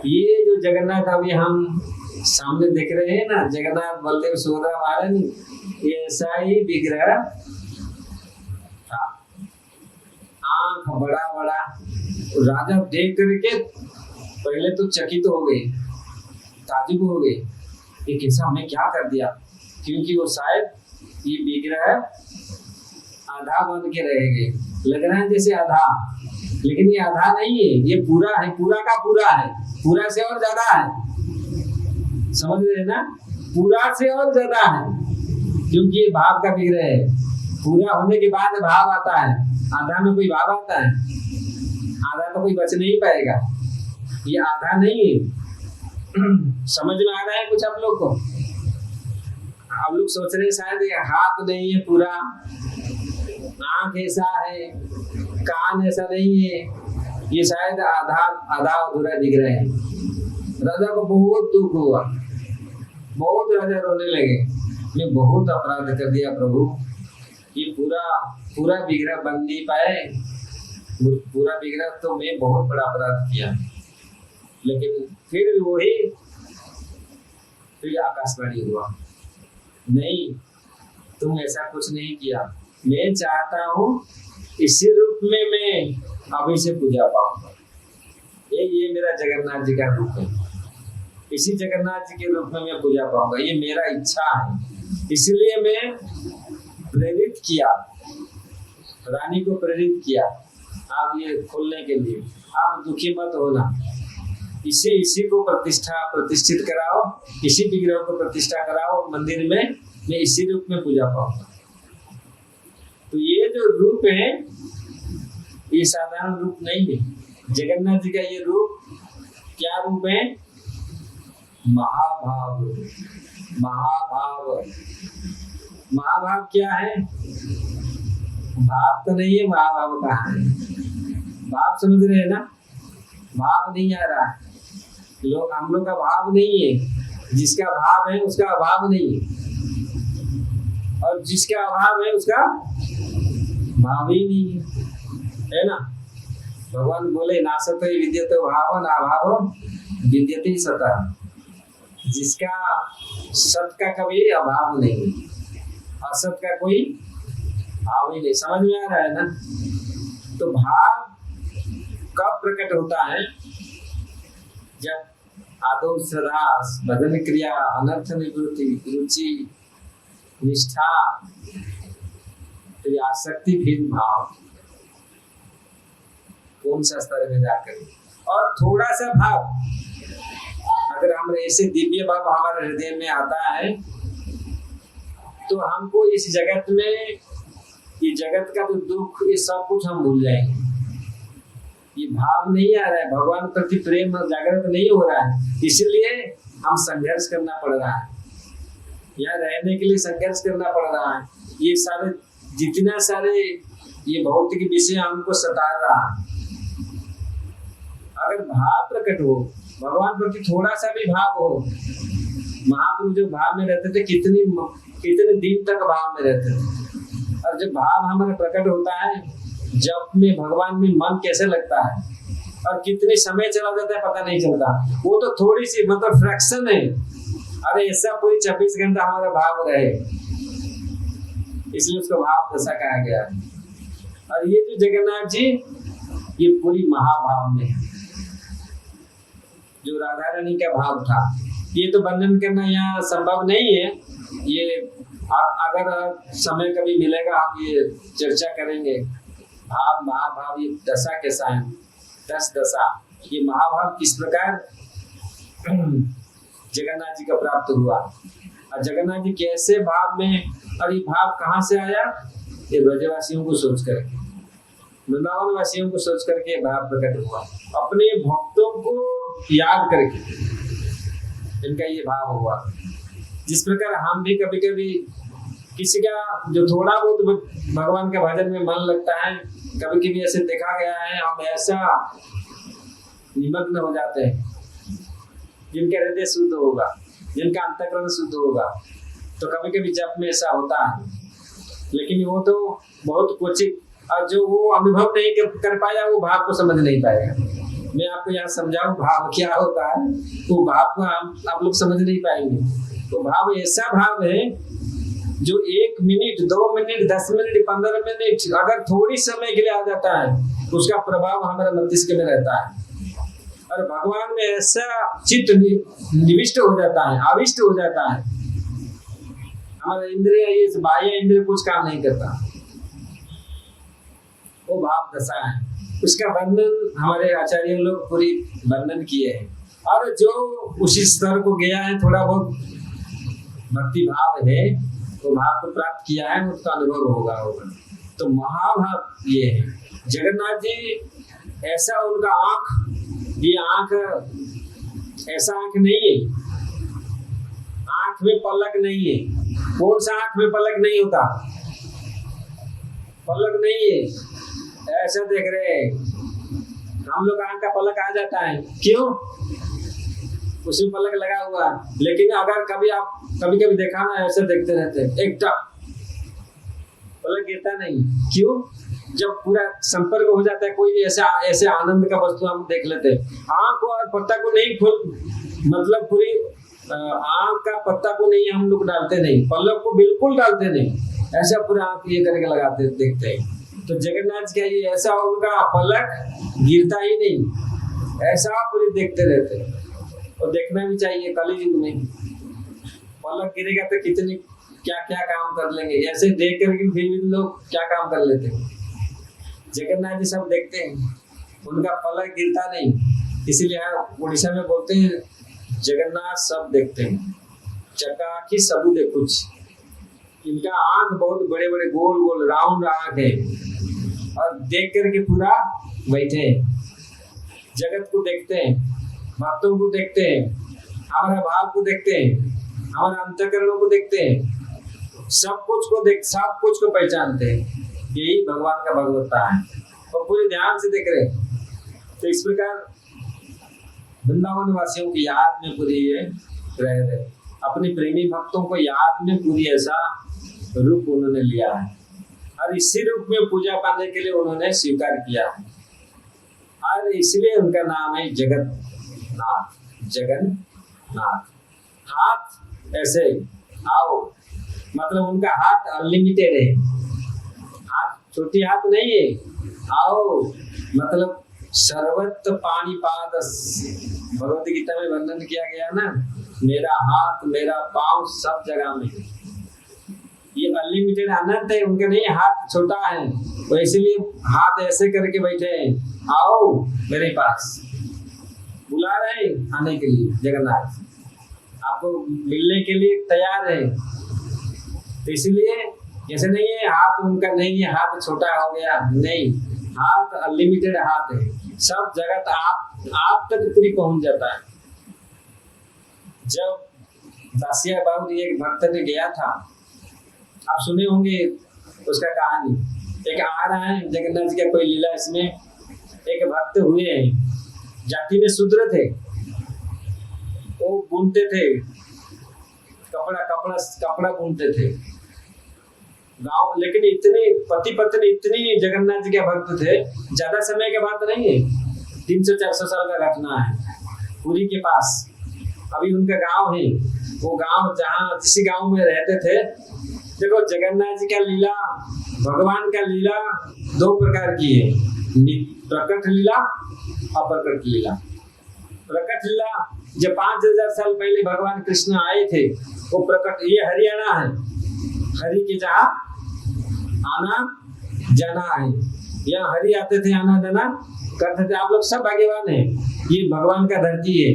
ये जो जगन्नाथ अभी हम सामने देख रहे हैं ना, जगन्नाथ बल्देव सुभद्रा महारानी, ये ऐसा ही विग्रह था। आंख बड़ा बड़ा। राजा देख करके पहले तो चकित हो गए, ताजुब हो गए, ये कैसा हमने क्या कर दिया, क्योंकि वो शायद ये विग्रह आधा बन के रहेंगे, लग रहा है जैसे आधा, लेकिन ये आधा नहीं है, ये पूरा है, पूरा का पूरा है, पूरा से और ज्यादा है। समझ रहे हैं ना? पूरा से और ज्यादा है, क्योंकि ये भाव का विग्रह है। पूरा होने के बाद भाव आता है, आधा में कोई भाव आता है? आधा तो कोई बच नहीं पाएगा, ये आधा नहीं है। समझ में आ रहा है कुछ आप लोग को? आप लोग सोच रहे हैं शायद ये हाथ नहीं है पूरा, आंख ऐसा है, कान ऐसा नहीं है, ये शायद आधा आधा अधूरा दिख रहे हैं। राजा को बहुत दुख हुआ, बहुत राजा रोने लगे, मैं बहुत अपराध कर दिया प्रभु, ये पूरा विग्रह बन नहीं पाए, पूरा विग्रह तो मैं बहुत बड़ा अपराध किया। लेकिन फिर वही फिर आकाशवाणी हुआ, नहीं तुम ऐसा कुछ नहीं किया, मैं चाहता हूँ इसी रूप में मैं अभी से पूजा पाऊंगा। ये मेरा जगन्नाथ जी का रूप है, इसी जगन्नाथ जी के रूप में मैं पूजा पाऊंगा, ये मेरा इच्छा है। इसलिए मैं प्रेरित किया, रानी को प्रेरित किया, आप ये खोलने के लिए, आप दुखी मत होना, इसी को प्रतिष्ठित कराओ, इसी विग्रह को प्रतिष्ठा कराओ मंदिर में, मैं इसी रूप में पूजा पाऊंगा। तो ये जो रूप है ये साधारण रूप नहीं है, जगन्नाथ जी का ये रूप क्या रूप है? महाभाव। महाभाव, महाभाव क्या है? भाव तो नहीं है, महाभाव कहाँ है? भाव समझ रहे हैं ना? भाव नहीं आ रहा है, हम लोग का भाव नहीं है, जिसका भाव है उसका अभाव नहीं है, और जिसका अभाव है उसका भाव ही नहीं है ना? भगवान बोले नासतो विद्यते भाव ना भाव विद्यते सतः, जिसका सत का कभी अभाव नहीं, असत का कोई भाव ही नहीं। समझ में आ रहा है ना? तो भाव कब प्रकट होता है? जब आदो श्रद्धा, भजन क्रिया, अनर्थ निवृत्ति, रुचि, निष्ठा, फिर आसक्ति, फिर भाव, कौन सा स्तर में जाकर, और थोड़ा सा भाव अगर हम ऐसे दिव्य भाव हमारे हृदय में आता है तो हमको इस जगत में, ये जगत का जो दुख, ये सब कुछ हम भूल जाएंगे। ये भाव नहीं आ रहा है, भगवान प्रति प्रेम जागृत नहीं हो रहा है, इसलिए हम संघर्ष करना पड़ रहा है, यहाँ रहने के लिए संघर्ष करना पड़ रहा है। ये सारे जितना सारे ये भौतिक विषय हमको सता रहा है। अगर भाव प्रकट हो, भगवान प्रति थोड़ा सा भी भाव हो, महापुरुष जो भाव में रहते थे कितने दिन तक भाव में रहते थे, और जब भाव हमारा प्रकट होता है, जब में भगवान में मन कैसे लगता है, और कितने समय चला जाता है पता नहीं चलता, वो तो थोड़ी सी मतलब फ्रैक्शन है। अरे ऐसा पूरी 24 घंटा हमारा भाव रहे, इसलिए उसको भाव दशा कहा गया है। और ये जो जगन्नाथ जी, ये पूरी महाभाव में है, जो राधा रानी का भाव था। ये तो वर्णन करना यहाँ संभव नहीं है, ये अगर समय कभी मिलेगा हम ये चर्चा करेंगे। भाव महाभाव ये दशा कैसा है, 10 दशा, ये महाभाव किस प्रकार जगन्नाथ जी का प्राप्त हुआ, और जगन्नाथ जी कैसे भाव में, और ये भाव कहाँ से आया? ये ब्रजवासियों को सोच करके, वृंदावन वासियों को सोच करके भाव प्रकट हुआ, अपने भक्तों को याद करके इनका ये भाव हुआ। जिस प्रकार हम भी कभी कभी किसी का जो थोड़ा बहुत भगवान के भजन में मन लगता है, कभी कभी ऐसे देखा गया है, हम ऐसा निमग्न हो जाते हैं, जिनका हृदय शुद्ध होगा जिनका अंतःकरण शुद्ध होगा। तो कभी कभी जप में ऐसा होता है, लेकिन वो तो बहुत क्वचित, और जो वो अनुभव नहीं कर पाया वो भाव को समझ नहीं पाएगा। मैं आपको यहाँ समझाऊं भाव क्या होता है, वो भाव को आप लोग समझ नहीं पाएंगे। तो भाव ऐसा भाव है जो 1 मिनट, 2 मिनट, 10 मिनट, 15 मिनट अगर थोड़ी समय के लिए आ जाता है, उसका प्रभाव हमारे मस्तिष्क में रहता है। और भगवान में ऐसा चित्त निविष्ट हो जाता है, आविष्ट हो जाता है, हमारा इंद्रिय, ये बाह्य इंद्रिय कुछ काम नहीं करता। वो भाव दशा है, उसका वर्णन हमारे आचार्य लोग पूरी वर्णन किए हैं। और जो उसी स्तर को गया है, थोड़ा बहुत भक्ति भाव है, वो भाव को प्राप्त किया है, उसका अनुभव होगा। तो महाभाव ये है। जगन्नाथ जी ऐसा उनका आंख, ये आंख ऐसा आंख नहीं है, आंख में पलक नहीं है। कौन सा आंख में पलक नहीं होता? पलक नहीं है, ऐसा देख रहे हैं हम लोग, आंख का पलक आ जाता है, क्यों? उसमें पलक लगा हुआ। लेकिन अगर कभी आप कभी कभी देखा ना, ऐसे देखते रहते हैं, एक टक पलक गिरता नहीं, क्यों? जब पूरा संपर्क हो जाता है, कोई ऐसे आनंद का वस्तु हम देख लेते हैं, आंख और पत्ता को नहीं खोल, मतलब पूरी आंख का पत्ता को नहीं हम लोग डालते नहीं, पलक को बिल्कुल डालते नहीं, ऐसा पूरा आंख ये करके लगाते देखते हैं। तो जगन्नाथ का ये ऐसा, उनका पलक गिरता ही नहीं, ऐसा पूरे देखते रहते हैं। और देखना भी चाहिए, कलयुग में पलक गिरेगा तो कितनी क्या क्या काम कर लेंगे, ऐसे देख करके फिर भी लोग क्या काम कर लेते हैं। जगन्नाथ जी सब देखते हैं, उनका पलक गिरता नहीं, इसीलिए उड़ीसा में बोलते हैं जगन्नाथ सब देखते हैं, चकाखी सबू देखुच। इनका आंख बहुत बड़े बड़े गोल गोल राउंड आंख है, और देख करके पूरा बैठे हैं, जगत को देखते हैं, भक्तों को देखते हैं, हमारे भाव को देखते हैं, हमारे अंतःकरणों को देखते हैं, सब कुछ को पहचानते हैं। यही भगवान का भगवत्ता है, और पूरे ध्यान से देख रहे हैं। तो इस प्रकार वृंदावन वासियों की याद में पूरी ये रह रहे, अपने प्रेमी भक्तों को याद में पूरी ऐसा रूप उन्होंने लिया है, और इसी रूप में पूजा पाने के लिए उन्होंने स्वीकार किया है, और इसलिए उनका नाम है जगन्नाथ। जगन्नाथ, हाथ ऐसे आओ, मतलब उनका हाथ अनलिमिटेड है, हाथ छोटी हाथ नहीं है, आओ मतलब सर्वत्र पाणिपाद, भगवत गीता में वर्णन किया गया ना, मेरा हाथ मेरा पांव सब जगह में है। ये अनलिमिटेड अनंत है, उनका नहीं हाथ छोटा है, वो इसलिए हाथ ऐसे करके बैठे हैं, आओ मेरे पास, बुला रहे आने के लिए। जगन्नाथ आपको मिलने के लिए तैयार है, तो इसलिए ऐसे नहीं है हाथ उनका नहीं है, हाथ छोटा हो गया, नहीं, हाथ अनलिमिटेड हाथ है, सब जगत आप तक पूरी पहुंच जाता है। जब दासिया बाबू एक भक्त ने गया था, आप सुने होंगे उसका कहानी, एक आ रहा है जगन्नाथ जी का कोई लीला, इसमें एक भक्त हुए हैं, जाति में शूद्र थे, वो बुनते थे, कपड़ा बुनते थे गाँव, लेकिन इतने पति पत्नी इतनी जगन्नाथ जी के भक्त थे, ज्यादा समय की बात नहीं है, 300-400 साल का घटना है, पुरी के पास अभी उनका गांव है। वो गांव जहाँ जिस गांव में रहते थे, देखो जगन्नाथ जी का लीला, भगवान का लीला 2 प्रकार की है, प्रकट लीला, अप्रकट लीला। प्रकट लीला जब 5000 साल पहले भगवान कृष्ण आए थे, वो प्रकट, ये हरियाणा है, हरि के जहाँ आना जाना है, यहाँ हरि आते थे, आना जाना करते थे, आप लोग सब भाग्यवान हैं, ये भगवान का धरती है।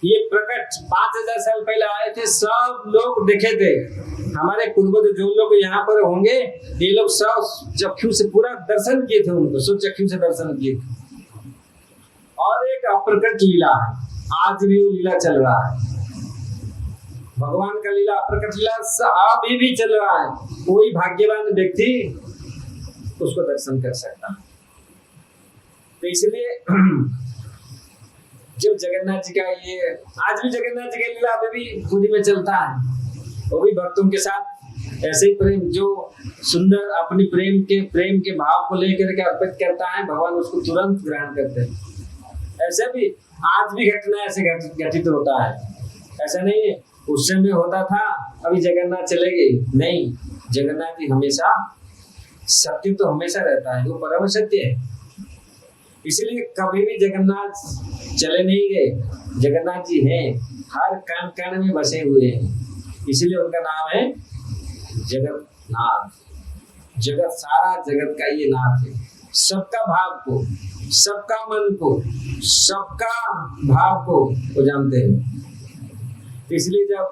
ये प्रकट 5000 साल पहले आए थे, सब लोग देखे थे, हमारे पूर्वज जो लोग यहाँ पर होंगे, ये लोग सब चक्षु से पूरा दर्शन किए थे, उनको सब चक्षु से दर्शन किए थे। और एक अप्रकट लीला है, आज भी वो लीला चल रहा है, भगवान का लीला, अप्रकट लीला अभी भी चल रहा है, कोई भाग्यवान व्यक्ति उसको दर्शन कर सकता है। तो इसलिए जब जगन्नाथ जी का ये आज भी जगन्नाथ जी का लीला अभी भी पुरी में चलता है, वो भी भक्तों के साथ ऐसे ही प्रेम जो सुंदर अपनी प्रेम के भाव को लेकर के अर्पित करता है, भगवान उसको तुरंत ग्रहण करते हैं। ऐसे भी आज भी घटना ऐसे घटित होता है, ऐसा नहीं है उस समय होता था अभी जगन्नाथ चले गए, नहीं, जगन्नाथ जी हमेशा सत्य तो हमेशा रहता है, वो परम सत्य है। इसलिए कभी भी जगन्नाथ चले नहीं गए, जगन्नाथ जी हैं, हर कण कण में बसे हुए हैं, इसलिए उनका नाम है जगन्नाथ। जगत सारा जगत का ये नाथ है, सबका भाव को, सबका मन को, सबका भाव को वो जानते हैं। इसलिए जब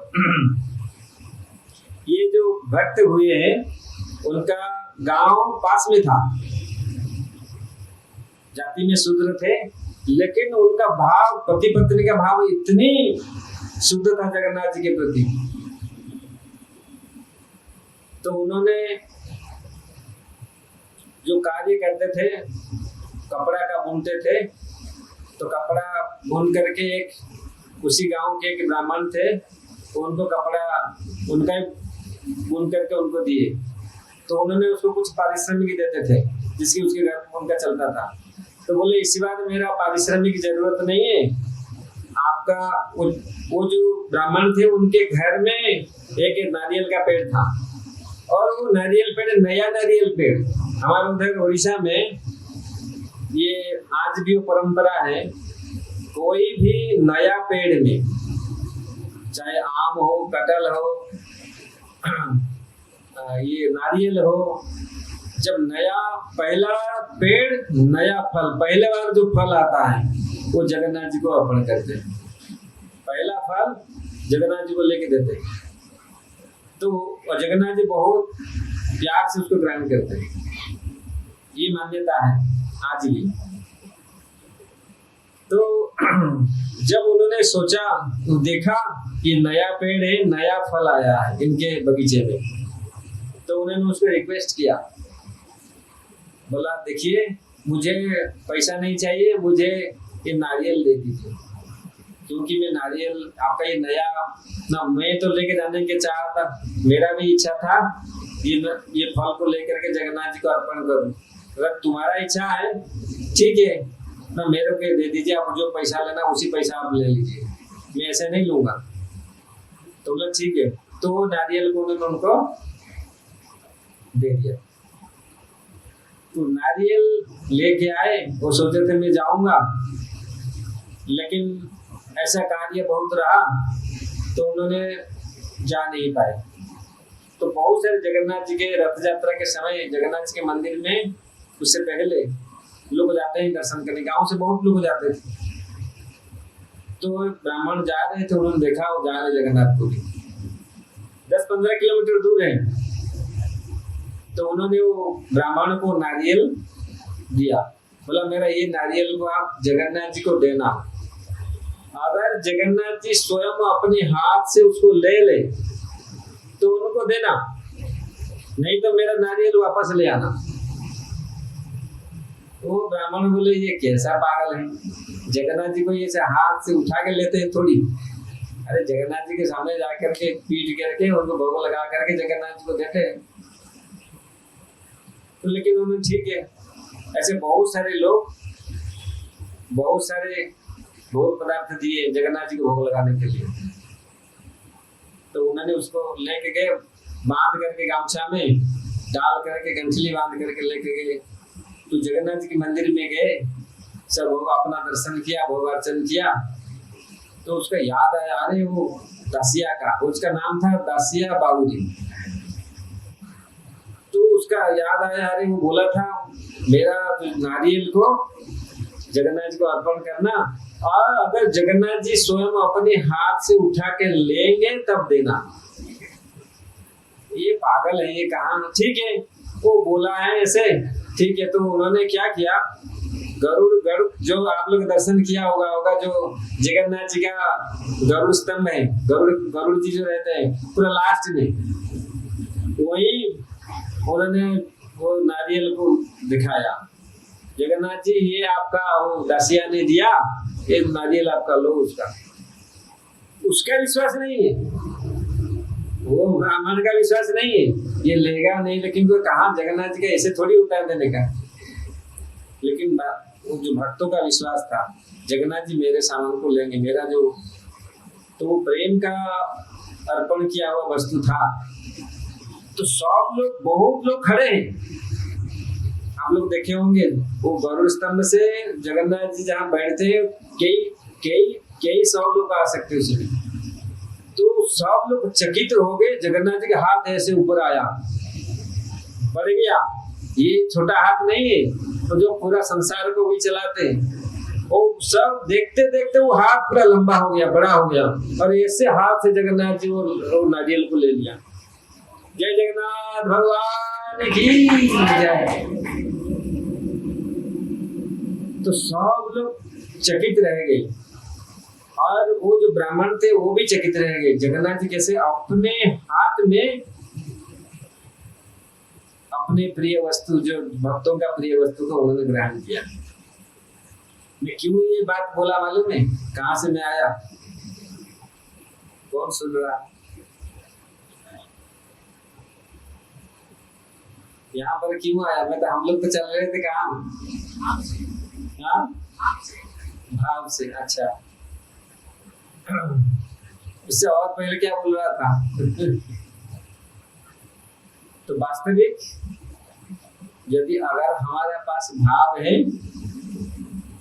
ये जो भक्त हुए हैं उनका गांव पास में था, जाति में शूद्र थे, लेकिन उनका भाव, पति पत्नी का भाव इतनी शुद्ध था जगन्नाथ जी के प्रति, तो उन्होंने जो कार्य करते थे, कपड़ा का बुनते थे, तो कपड़ा बुन करके एक उसी गांव के एक ब्राह्मण थे, उनको कपड़ा उनका बुन करके उनको दिए, तो उन्होंने उसको कुछ पारिश्रमिक देते थे जिसकी उसके घर में उनका चलता था। तो बोले इसी बात मेरा पारिश्रमिक की जरूरत नहीं है, आपका वो जो ब्राह्मण थे उनके घर में एक नारियल का पेड़ था, और वो नारियल पेड़, नया नारियल पेड़, हमारे उधर उड़ीसा में ये आज भी वो परंपरा है, कोई भी नया पेड़ में, चाहे आम हो, कटहल हो, ये नारियल हो, जब नया पहला पेड़ नया फल, पहले बार जो फल आता है वो जगन्नाथ जी को अर्पण करते हैं, पहला फल जगन्नाथ जी को लेके देते हैं, तो जगन्नाथ जी बहुत प्यार से उसको ग्रहण करते हैं, ये मान्यता है आज भी। तो जब उन्होंने सोचा, देखा कि नया पेड़ है, नया फल आया है इनके बगीचे में, तो उन्होंने उसको रिक्वेस्ट किया, बोला देखिए मुझे पैसा नहीं चाहिए, मुझे ये नारियल दे दीजिए, क्योंकि मैं नारियल आपका ये नया ना, मैं तो लेके जाने के चाह था, मेरा भी इच्छा था ये फल को लेकर के जगन्नाथ जी को अर्पण करूं, अगर तुम्हारा इच्छा है ठीक है ना, मेरे को दे दीजिए, आप जो पैसा लेना उसी पैसा आप ले लीजिए, मैं ऐसे नहीं लूंगा। तो बोला ठीक है, तो नारियल को उन्होंने उनको दे दिया। तो नारियल लेके आए, वो सोचे थे मैं जाऊंगा, लेकिन ऐसा कार्य बहुत रहा तो उन्होंने जा नहीं पाए। तो बहुत सारे जगन्नाथ जी के रथ यात्रा के समय जगन्नाथ जी के मंदिर में उससे पहले लोग जाते हैं दर्शन करने, गांव से बहुत लोग जाते थे। तो ब्राह्मण जा रहे थे, उन्होंने देखा वो जा रहे जगन्नाथपुरी, 10-15 किलोमीटर दूर है, तो उन्होंने वो ब्राह्मण को नारियल दिया, बोला मेरा ये नारियल को आप जगन्नाथ जी को देना, अगर जगन्नाथ जी स्वयं अपने हाथ से उसको ले ले तो उनको देना, नहीं तो मेरा नारियल वापस ले आना। वो ब्राह्मण बोले ये कैसा पागल है, जगन्नाथ जी को ये हाथ से उठा के लेते हैं थोड़ी, अरे जगन्नाथ जी के सामने जाकर के पीट करके उनको भोग लगा करके जगन्नाथ जी को देते हैं। तो लेकिन उन्होंने ठीक है, ऐसे बहुत सारे लोग बहुत सारे भोग पदार्थ दिए जगन्नाथ जी को भोग लगाने के लिए, तो उन्होंने उसको लेके गए, बांध करके गामछा में डाल करके गंठली बांध करके लेके गए। तो जगन्नाथ जी के मंदिर में गए, सब भोग अपना दर्शन किया, भोग अर्चन किया, तो उसका याद आया, अरे वो दासिया का, उसका नाम था दासिया बाबूजी, तो उसका याद आया, अरे वो बोला था मेरा नारियल को जगन्नाथ जी को अर्पण करना, और अगर जगन्नाथ जी स्वयं अपने हाथ से उठा के लेंगे तब देना। ये पागल है, ये कहाँ, ठीक है वो बोला है ऐसे, ठीक है। तो उन्होंने क्या किया, गरुड़ जो आप लोग दर्शन किया होगा जो जगन्नाथ जी का गरुड़ स्तंभ है, गरुड़ जी जो रहते हैं पूरा लास्ट में, वही उन्होंने वो नारियल को दिखाया, जगन्नाथ जी ये आपका वो दासिया ने दिया, एक नारियल आपका लो उसका विश्वास नहीं है, वो ब्राह्मण का विश्वास नहीं है, ये लेगा नहीं। लेकिन वो कहा जगन्नाथ जी का ऐसे थोड़ी उतार देने का, लेकिन जो भक्तों का विश्वास था जगन्नाथ जी मेरे सामान को लेंगे, मेरा जो, तो वो प्रेम का अर्पण किया हुआ वस्तु था। तो सब लोग, बहुत लोग खड़े हैं, आप लोग देखे होंगे वो गरुड़ स्तंभ से जगन्नाथ जी जहाँ बैठते हैं, कई 100 लोग आ सकते उसमें। तो सब लोग चकित हो गए, जगन्नाथ जी का हाथ ऐसे ऊपर आया, बढ़ गया। ये छोटा हाथ नहीं है, तो जो पूरा संसार को भी चलाते हैं, वो सब देखते देखते वो हाथ पूरा लंबा हो गया, बड़ा हो गया, और ऐसे हाथ से जगन्नाथ जी वो नारियल को ले लिया। जय जगन्नाथ भगवान की जय। तो सब लोग चकित रह गए, और वो जो ब्राह्मण थे वो भी चकित रह गए। जगन्नाथ जी कैसे अपने हाथ में अपने प्रिय वस्तु, जो भक्तों का प्रिय वस्तु को उन्होंने ग्रहण किया। मैं क्यों ये बात बोला मालूम है? कहां से मैं आया, कौन सुन रहा? यहाँ पर क्यों आया? मैं तो, हम लोग तो चल रहे थे कहाँ? भाव से। अच्छा, इससे और पहले क्या बोल रहा था? तो वास्तविक यदि अगर हमारे पास भाव है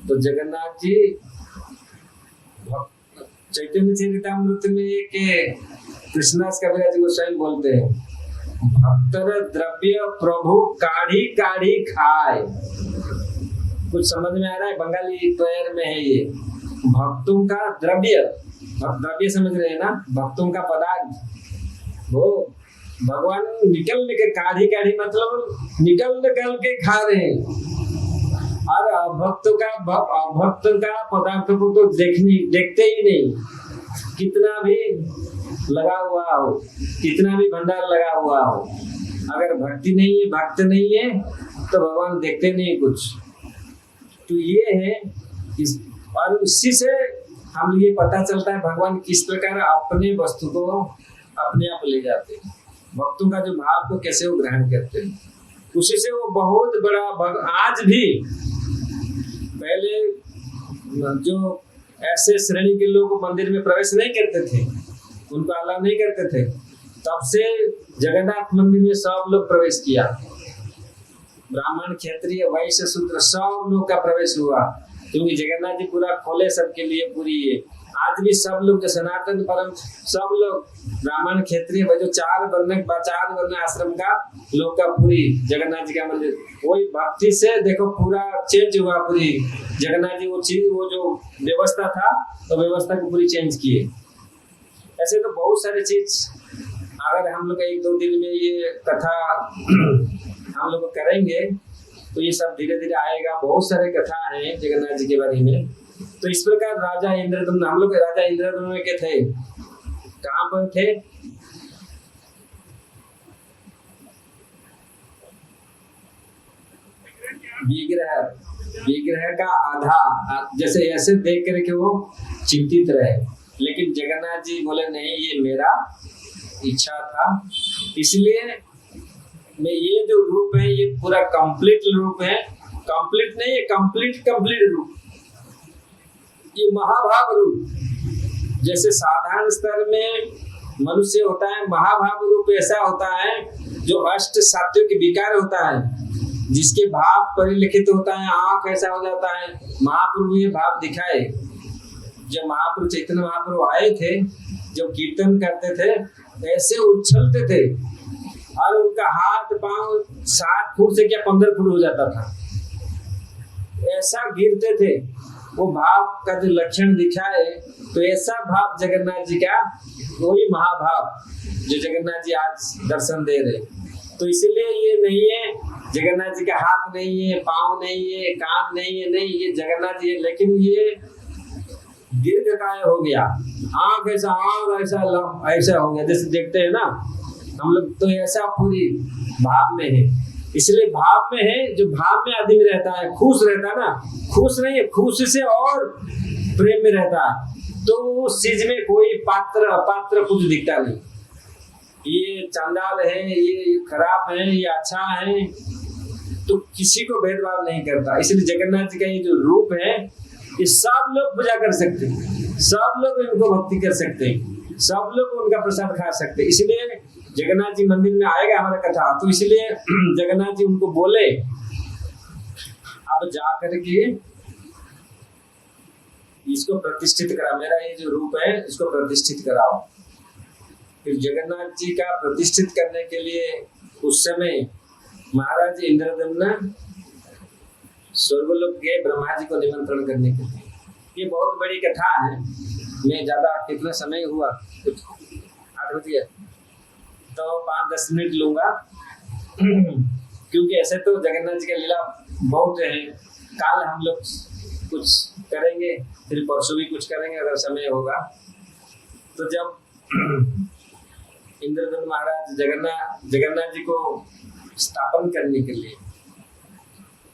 तो जगन्नाथ जी चैतन्य चरितामृत में एक कृष्णदास कविराज गोस्वामी बोलते हैं, भक्तर द्रव्य प्रभु काढ़ी काढ़ी खाए। कुछ समझ में आ रहा है? बंगाली पैर में है ये। भक्तों का द्रव्य, द्रव्य समझ रहे हैं ना, भक्तों का पदार्थ वो भगवान निकल के काढ़ी काढ़ी मतलब निकल के खा रहे हैं। और भक्त का पदार्थ को तो देखते ही नहीं, कितना भी लगा हुआ हो, कितना भी भंडार लगा हुआ हो, अगर भक्ति नहीं है, भक्त नहीं है, तो भगवान देखते नहीं कुछ। तो ये है और उसी से हम ये पता चलता है भगवान किस प्रकार अपने वस्तु को अपने आप ले जाते हैं, भक्तों का जो भाव को कैसे वो ग्रहण करते हैं, उसी से वो बहुत बड़ा आज भी पहले जो ऐसे श्रेणी के लोग मंदिर में प्रवेश नहीं करते थे, उनको अलाउ नहीं करते थे, तब से जगन्नाथ मंदिर में सब लोग प्रवेश किया। ब्राह्मण, क्षत्रिय, वैश्य, शूद्र सब लोग का प्रवेश हुआ, क्योंकि जगन्नाथ जी पूरा खोले सबके लिए पूरी है। आज भी सब लोग जो सनातन परम सब लोग ब्राह्मण, क्षत्रिय, जो चार वर्ण आश्रम का लोग का पूरी जगन्नाथ जी का मंदिर, वही भक्ति से देखो पूरा चेंज हुआ। पूरी जगन्नाथ जी वो जो व्यवस्था था, तो व्यवस्था को पूरी चेंज किए। ऐसे तो बहुत सारे चीज, अगर हम लोग 1-2 दिन में ये कथा हम लोग करेंगे तो ये सब धीरे धीरे आएगा। बहुत सारे कथा हैं जगन्नाथ जी के बारे में। तो इस प्रकार राजा इंद्रदम्न, हम लोग राजा इंद्रदम्न के थे, कहाँ पर थे? विग्रह का आधा, जैसे ऐसे देख करके वो चिंतित रहे, लेकिन जगन्नाथ जी बोले नहीं, ये मेरा इच्छा था, इसलिए मैं ये जो रूप है ये पूरा कंप्लीट रूप है, कंप्लीट नहीं है, कंप्लीट रूप, ये महाभाव रूप। जैसे साधारण स्तर में मनुष्य होता है, महाभाव रूप ऐसा होता है जो अष्ट सात्विक विकार होता है, जिसके भाव परिलिखित होता है, आंख ऐसा हो जाता है। महाप्रभु ये भाव दिखाए। जब महाप्रभु चैतन्य महाप्रभु आए थे, जब कीर्तन करते थे ऐसे उछलते थे, और उनका हाथ पांव 7 फुट से क्या 15 फुट हो जाता था, ऐसा गिरते थे। वो भाव का जो लक्षण दिखाए, तो ऐसा भाव जगन्नाथ जी का, वही महाभाव जो जगन्नाथ जी आज दर्शन दे रहे। तो इसलिए ये नहीं है जगन्नाथ जी का हाथ नहीं है, पांव नहीं है, कान नहीं है, नहीं, ये जगन्नाथ जी है, लेकिन ये दीर्घकाय हो गया, आंख ऐसा हो गया, जैसे देखते हैं ना हम लोग, तो ऐसा पूरी भाव में है। इसलिए भाव में है, जो भाव में आदमी रहता है, खुश रहता है ना, खुश नहीं है, खुश से और प्रेम में रहता है, तो उस चीज में कोई पात्र अपात्र कुछ दिखता नहीं। ये चांडाल है, ये खराब है, ये अच्छा है, तो किसी को भेदभाव नहीं करता। इसलिए जगन्नाथ जी का ये जो रूप है, ये सब लोग पूजा कर सकते हैं, सब लोग इनको भक्ति कर सकते हैं, सब लोग उनका प्रसाद खा सकते हैं। इसलिए जगन्नाथ जी मंदिर में आएगा हमारा कथा, तो इसलिए जगन्नाथ जी उनको बोले अब जा करके इसको प्रतिष्ठित करा, मेरा ये जो रूप है इसको प्रतिष्ठित कराओ। फिर जगन्नाथ जी का प्रतिष्ठित करने के लिए उस समय महाराज इंद्रदम्न स्वर्गलोक गए ब्रह्मा जी को निमंत्रण करने के लिए। ये बहुत बड़ी कथा है, मैं ज्यादा कितना समय हुआ, कुछ 8 बजे तो 5-10 मिनट लूंगा क्योंकि ऐसे तो जगन्नाथ जी का लीला बहुत है। कल हम लोग कुछ करेंगे, फिर परसों भी कुछ करेंगे अगर समय होगा। तो जब इंद्रदम्न महाराज जगन्नाथ जी को स्थापन करने के लिए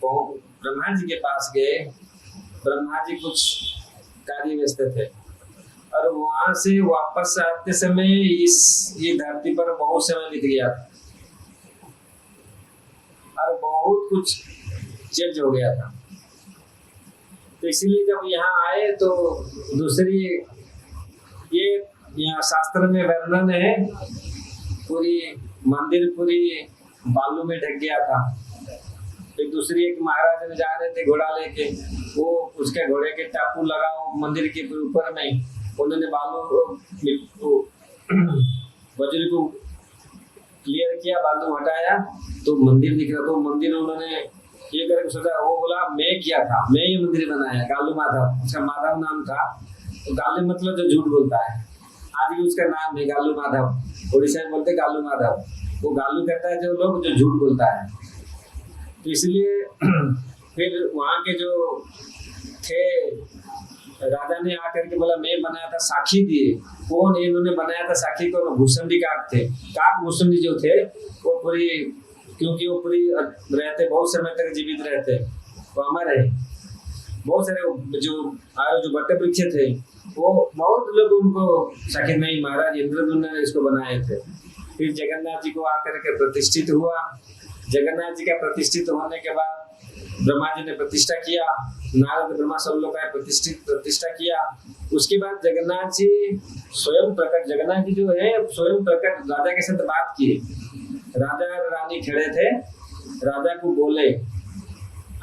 ब्रह्मा जी के पास गए, ब्रह्मा जी कुछ कार्य व्यस्त थे और वहां से वापस आते समय ये धरती पर बहुत समय बीत गया था और बहुत कुछ चेंज हो गया था। तो इसीलिए जब यहाँ आए तो दूसरी ये यहाँ शास्त्र में वर्णन है, पूरी मंदिर पूरी बालू में ढक गया था। एक दूसरी एक महाराज में जा रहे थे घोड़ा लेके, वो उसके घोड़े के टापू लगाओ मंदिर के ऊपर में, उन्होंने बालू वज्र को क्लियर किया, बालू हटाया तो मंदिर दिख रहा। तो मंदिर उन्होंने ये करके सोचा, वो बोला मैं किया था, मैं ये मंदिर बनाया, गालू माधव, उसका माधव नाम था। तो गालू मतलब जो झूठ बोलता है, आज भी उसका नाम है गालू माधव, उड़ीसा में बोलते गालू माधव। वो गालू करता है जो लोग जो झूठ बोलता है। तो इसलिए फिर वहाँ के जो थे राजा ने आकर के बोला मैं बनाया था, साक्षी दिए। कौन इन्होंने बनाया था साक्षी को? भूषुंडी काक थे। काक भूषुंडी जो थे वो पूरी, क्योंकि वो पूरी रहते बहुत समय तक जीवित रहते, वो अमर है। बहुत सारे जो बट्टे वृक्ष थे वो बहुत लोग उनको साक्षी नहीं, महाराज इंद्रदम्न ने इसको बनाए थे। फिर जगन्नाथ जी को आकर के प्रतिष्ठित हुआ। जगन्नाथ जी का प्रतिष्ठित होने के बाद ब्रह्मा जी ने प्रतिष्ठा किया, नारद ब्रह्मा सब लोग का प्रतिष्ठा किया। उसके बाद जगन्नाथ जी स्वयं प्रकट, जगन्नाथ जी जो है स्वयं प्रकट राजा के साथ बात किए। राजा और रानी खड़े थे, राजा को बोले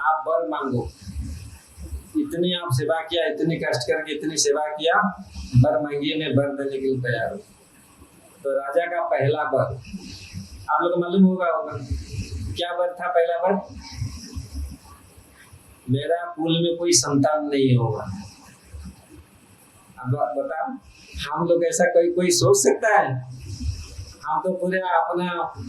आप वर मांगो, इतनी आप सेवा किया, इतनी कष्ट करके इतनी सेवा किया, वर मांगिए, मैं वर देने के लिए तैयार हूँ। तो राजा का पहला वर आप लोग को मालूम होगा क्या वर था? पहला वर, मेरा कुल में कोई संतान नहीं होगा। अब बताओ, हम लोग ऐसा कोई सोच सकता है? हम तो पूरे अपना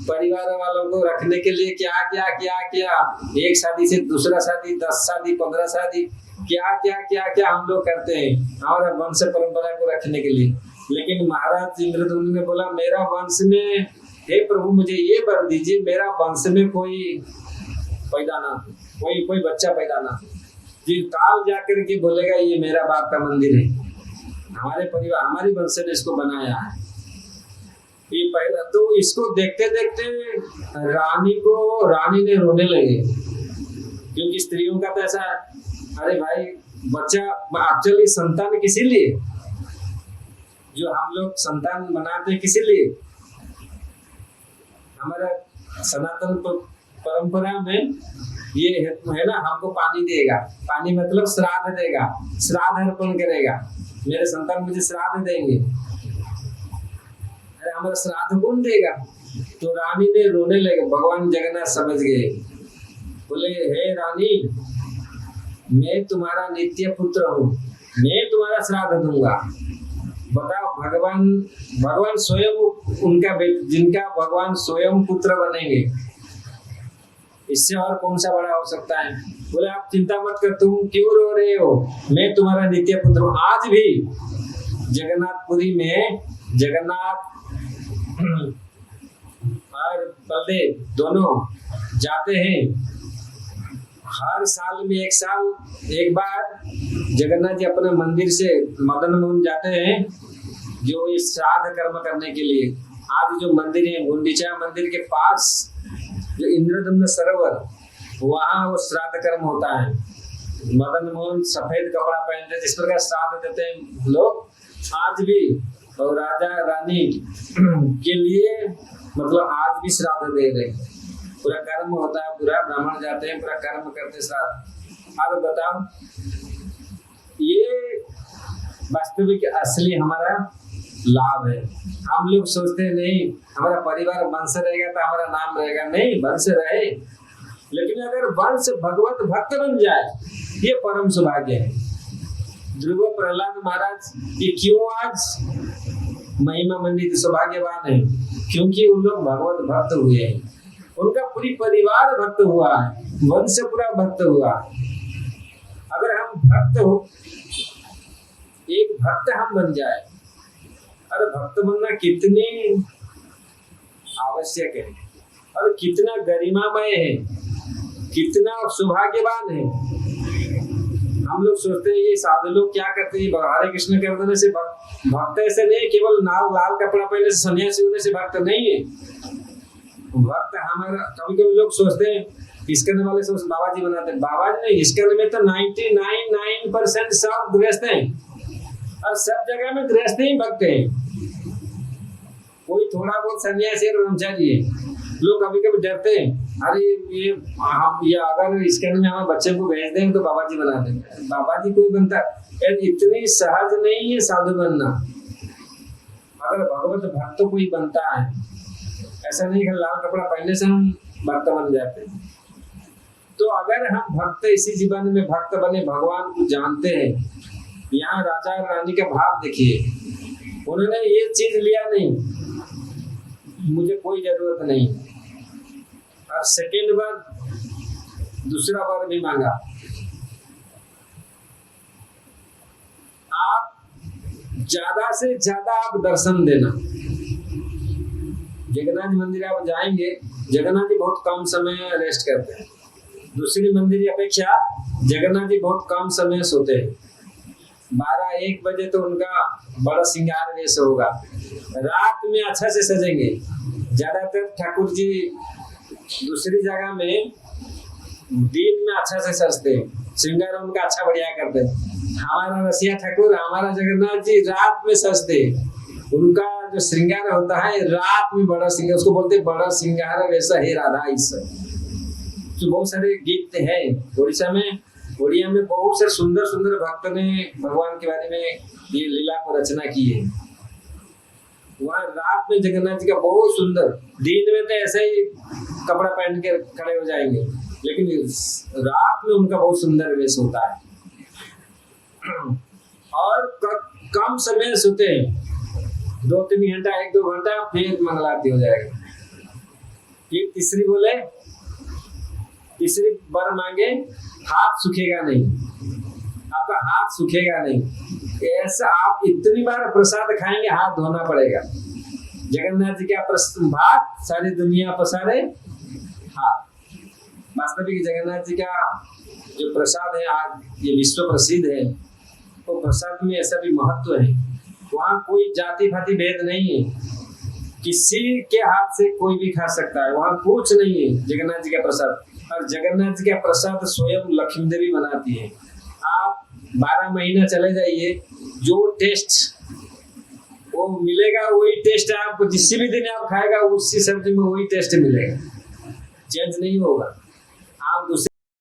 परिवार वालों को रखने के लिए क्या क्या क्या क्या, एक शादी से दूसरा शादी, 10 शादी, 15 शादी, क्या क्या क्या क्या हम लोग करते हैं हमारा वंश परंपरा को रखने के लिए। लेकिन महाराज इंद्रदम्न ने बोला मेरा वंश में, हे प्रभु मुझे ये वर दीजिए, मेरा वंश में कोई पैदा ना, कोई बच्चा पैदा ना। जी काल जाकर के बोलेगा ये मेरा बाप का मंदिर है, हमारे परिवार हमारी वंश ने इसको बनाया है। ये पहला, तो इसको देखते देखते रानी ने रोने लगे, क्योंकि स्त्रियों का तो ऐसा, अरे भाई बच्चा एक्चुअली संतान किसी लिए, जो हम लोग संतान बनाते हैं किसी लिए, हमारा सनातन परंपरा में ये है ना, हमको पानी देगा, पानी मतलब श्राद्ध देगा, श्राद्ध अर्पण करेगा, मेरे संतान मुझे श्राद्ध देंगे। अरे हमारा श्राद्ध कौन देगा? तो रानी ने रोने लगे। भगवान जगन्नाथ समझ गए, बोले हे रानी, मैं तुम्हारा नित्य पुत्र हूँ, मैं तुम्हारा श्राद्ध दूंगा। बताओ, भगवान स्वयं उनका जिनका भगवान स्वयं पुत्र बनेंगे, इससे और कौन सा बड़ा हो सकता है? बोले आप चिंता मत कर, तुम क्यों रो रहे हो, मैं तुम्हारा नित्य पुत्र हूँ। आज भी जगन्नाथपुरी में जगन्नाथ और बलदेव दोनों जाते हैं हर साल में एक बार जगन्नाथ जी अपने मंदिर से मदन मोहन जाते हैं जो इस श्राद्ध कर्म करने के लिए। आज जो मंदिर है गुंडीचा मंदिर के पास जो इंद्रदम्न सरोवर, वहाँ वो श्राद्ध कर्म होता है। मदन मोहन सफेद कपड़ा पहनते, जिस प्रकार श्राद्ध देते हैं लोग आज भी, और राजा रानी के लिए मतलब आज भी श्राद्ध दे रहे हैं। पूरा कर्म होता है, पूरा ब्राह्मण जाते हैं, पूरा कर्म करते श्राद्ध। अब बताओ, ये वास्तविक असली हमारा लाभ है। हम लोग सोचते हैं नहीं हमारा परिवार वंश रहेगा तो हमारा नाम रहेगा, नहीं वंश रहे, लेकिन अगर वंश भगवत भक्त बन जाए ये परम सौभाग्य है। ध्रुव प्रहलाद महाराज ये क्यों आज महिमा मंडित सौभाग्यवान है? क्योंकि उन लोग भगवत भक्त हुए हैं, उनका पूरी परिवार भक्त हुआ है, वंश पूरा भक्त हुआ। अगर हम भक्त हो, एक भक्त हम बन जाए, अरे भक्त बनना कितनी आवश्यक है और कितना गरिमामय है, कितना सौभाग्यवान है। हम लोग सोचते हैं ये साधु लोग क्या करते हैं, हरे कृष्ण कर देने से भक्त ऐसे नहीं, केवल लाल कपड़ा पहने से सन्यासी होने से भक्त नहीं है। भक्त हमारा, कभी कभी लोग सोचते हैं इस्कन वाले से बाबा जी बनाते हैं, बाबा जी नहीं, इस्कन में तो 99% सब गृहस्थ हैं और सब जगह में गृहस्थ ही भक्त हैं। कोई थोड़ा बहुत सन्यासी और ब्रह्मचारी है। लोग कभी कभी डरते हैं, अरे ये अगर इस्कन में हम बच्चे को भेज देंगे तो बाबा जी बना देंगे। बाबा जी कोई बनता है, इतनी सहज नहीं है साधु बनना। अगर भगवत भक्त कोई बनता है, ऐसा नहीं कि लाल कपड़ा पहनने से हम भक्त बन जाते हैं। तो अगर हम भक्त इसी जीवन में भक्त बने, भगवान को जानते हैं, यहाँ राजा और रानी का भाव देखिए, उन्होंने ये चीज लिया नहीं, मुझे कोई जरूरत नहीं, और सेकेंड बार दूसरा बार भी मांगा। आप ज्यादा से ज्यादा आप दर्शन देना। जगन्नाथ मंदिर आप जाएंगे, जगन्नाथ जी बहुत कम समय रेस्ट करते हैं। दूसरी मंदिर की अपेक्षा जगन्नाथ जी बहुत कम समय सोते हैं। 12-1 बजे तो उनका बड़ा श्रृंगार वेश होगा। रात में अच्छा से सजेंगे। ज्यादातर ठाकुर जी दूसरी जगह में दिन में अच्छा से सजते हैं, श्रृंगार उनका अच्छा बढ़िया करते हैं। हमारा रसिया ठाकुर, हमारा जगन्नाथ जी रात में सजते हैं। उनका जो श्रृंगार होता है रात में बड़ा श्रृंगार, उसको बोलते हैं बड़ा श्रृंगार वैसा हे राधा इस। तो बहुत सारे गीत हैं उड़िया में बहुत से सुंदर सुंदर भक्त ने भगवान के बारे में ये लीला को रचना की है। वहाँ रात में जगन्नाथ जी का बहुत सुंदर, दिन में तो ऐसे ही कपड़ा पहन के खड़े हो जाएंगे, लेकिन रात में उनका बहुत सुंदर वेश होता है। और कम समय सोते हैं, 2-3 घंटा, 1-2 घंटा, फिर मंगलारती हो जाएगी। फिर तीसरी बार मांगे, हाथ सूखेगा नहीं, आपका हाथ सूखेगा नहीं। ऐसा आप इतनी बार प्रसाद खाएंगे, हाथ धोना पड़ेगा। जगन्नाथ जी का भात सारी दुनिया पसारे हाथ। वास्तविक जगन्नाथ जी का जो प्रसाद है आज ये विश्व प्रसिद्ध है, तो प्रसाद में ऐसा भी महत्व है। वहाँ कोई जाति भाति भेद नहीं है, किसी के हाथ से कोई भी खा सकता है, वहाँ कुछ नहीं है जगन्नाथ जी का प्रसाद। और जगन्नाथ जी का प्रसाद स्वयं लक्ष्मी देवी बनाती है। आप 12 महीना चले जाइए, जो टेस्ट वो मिलेगा वही टेस्ट आपको जिस भी दिन आप खाएगा उसी सब्जी में वही टेस्ट मिलेगा, चेंज नहीं होगा।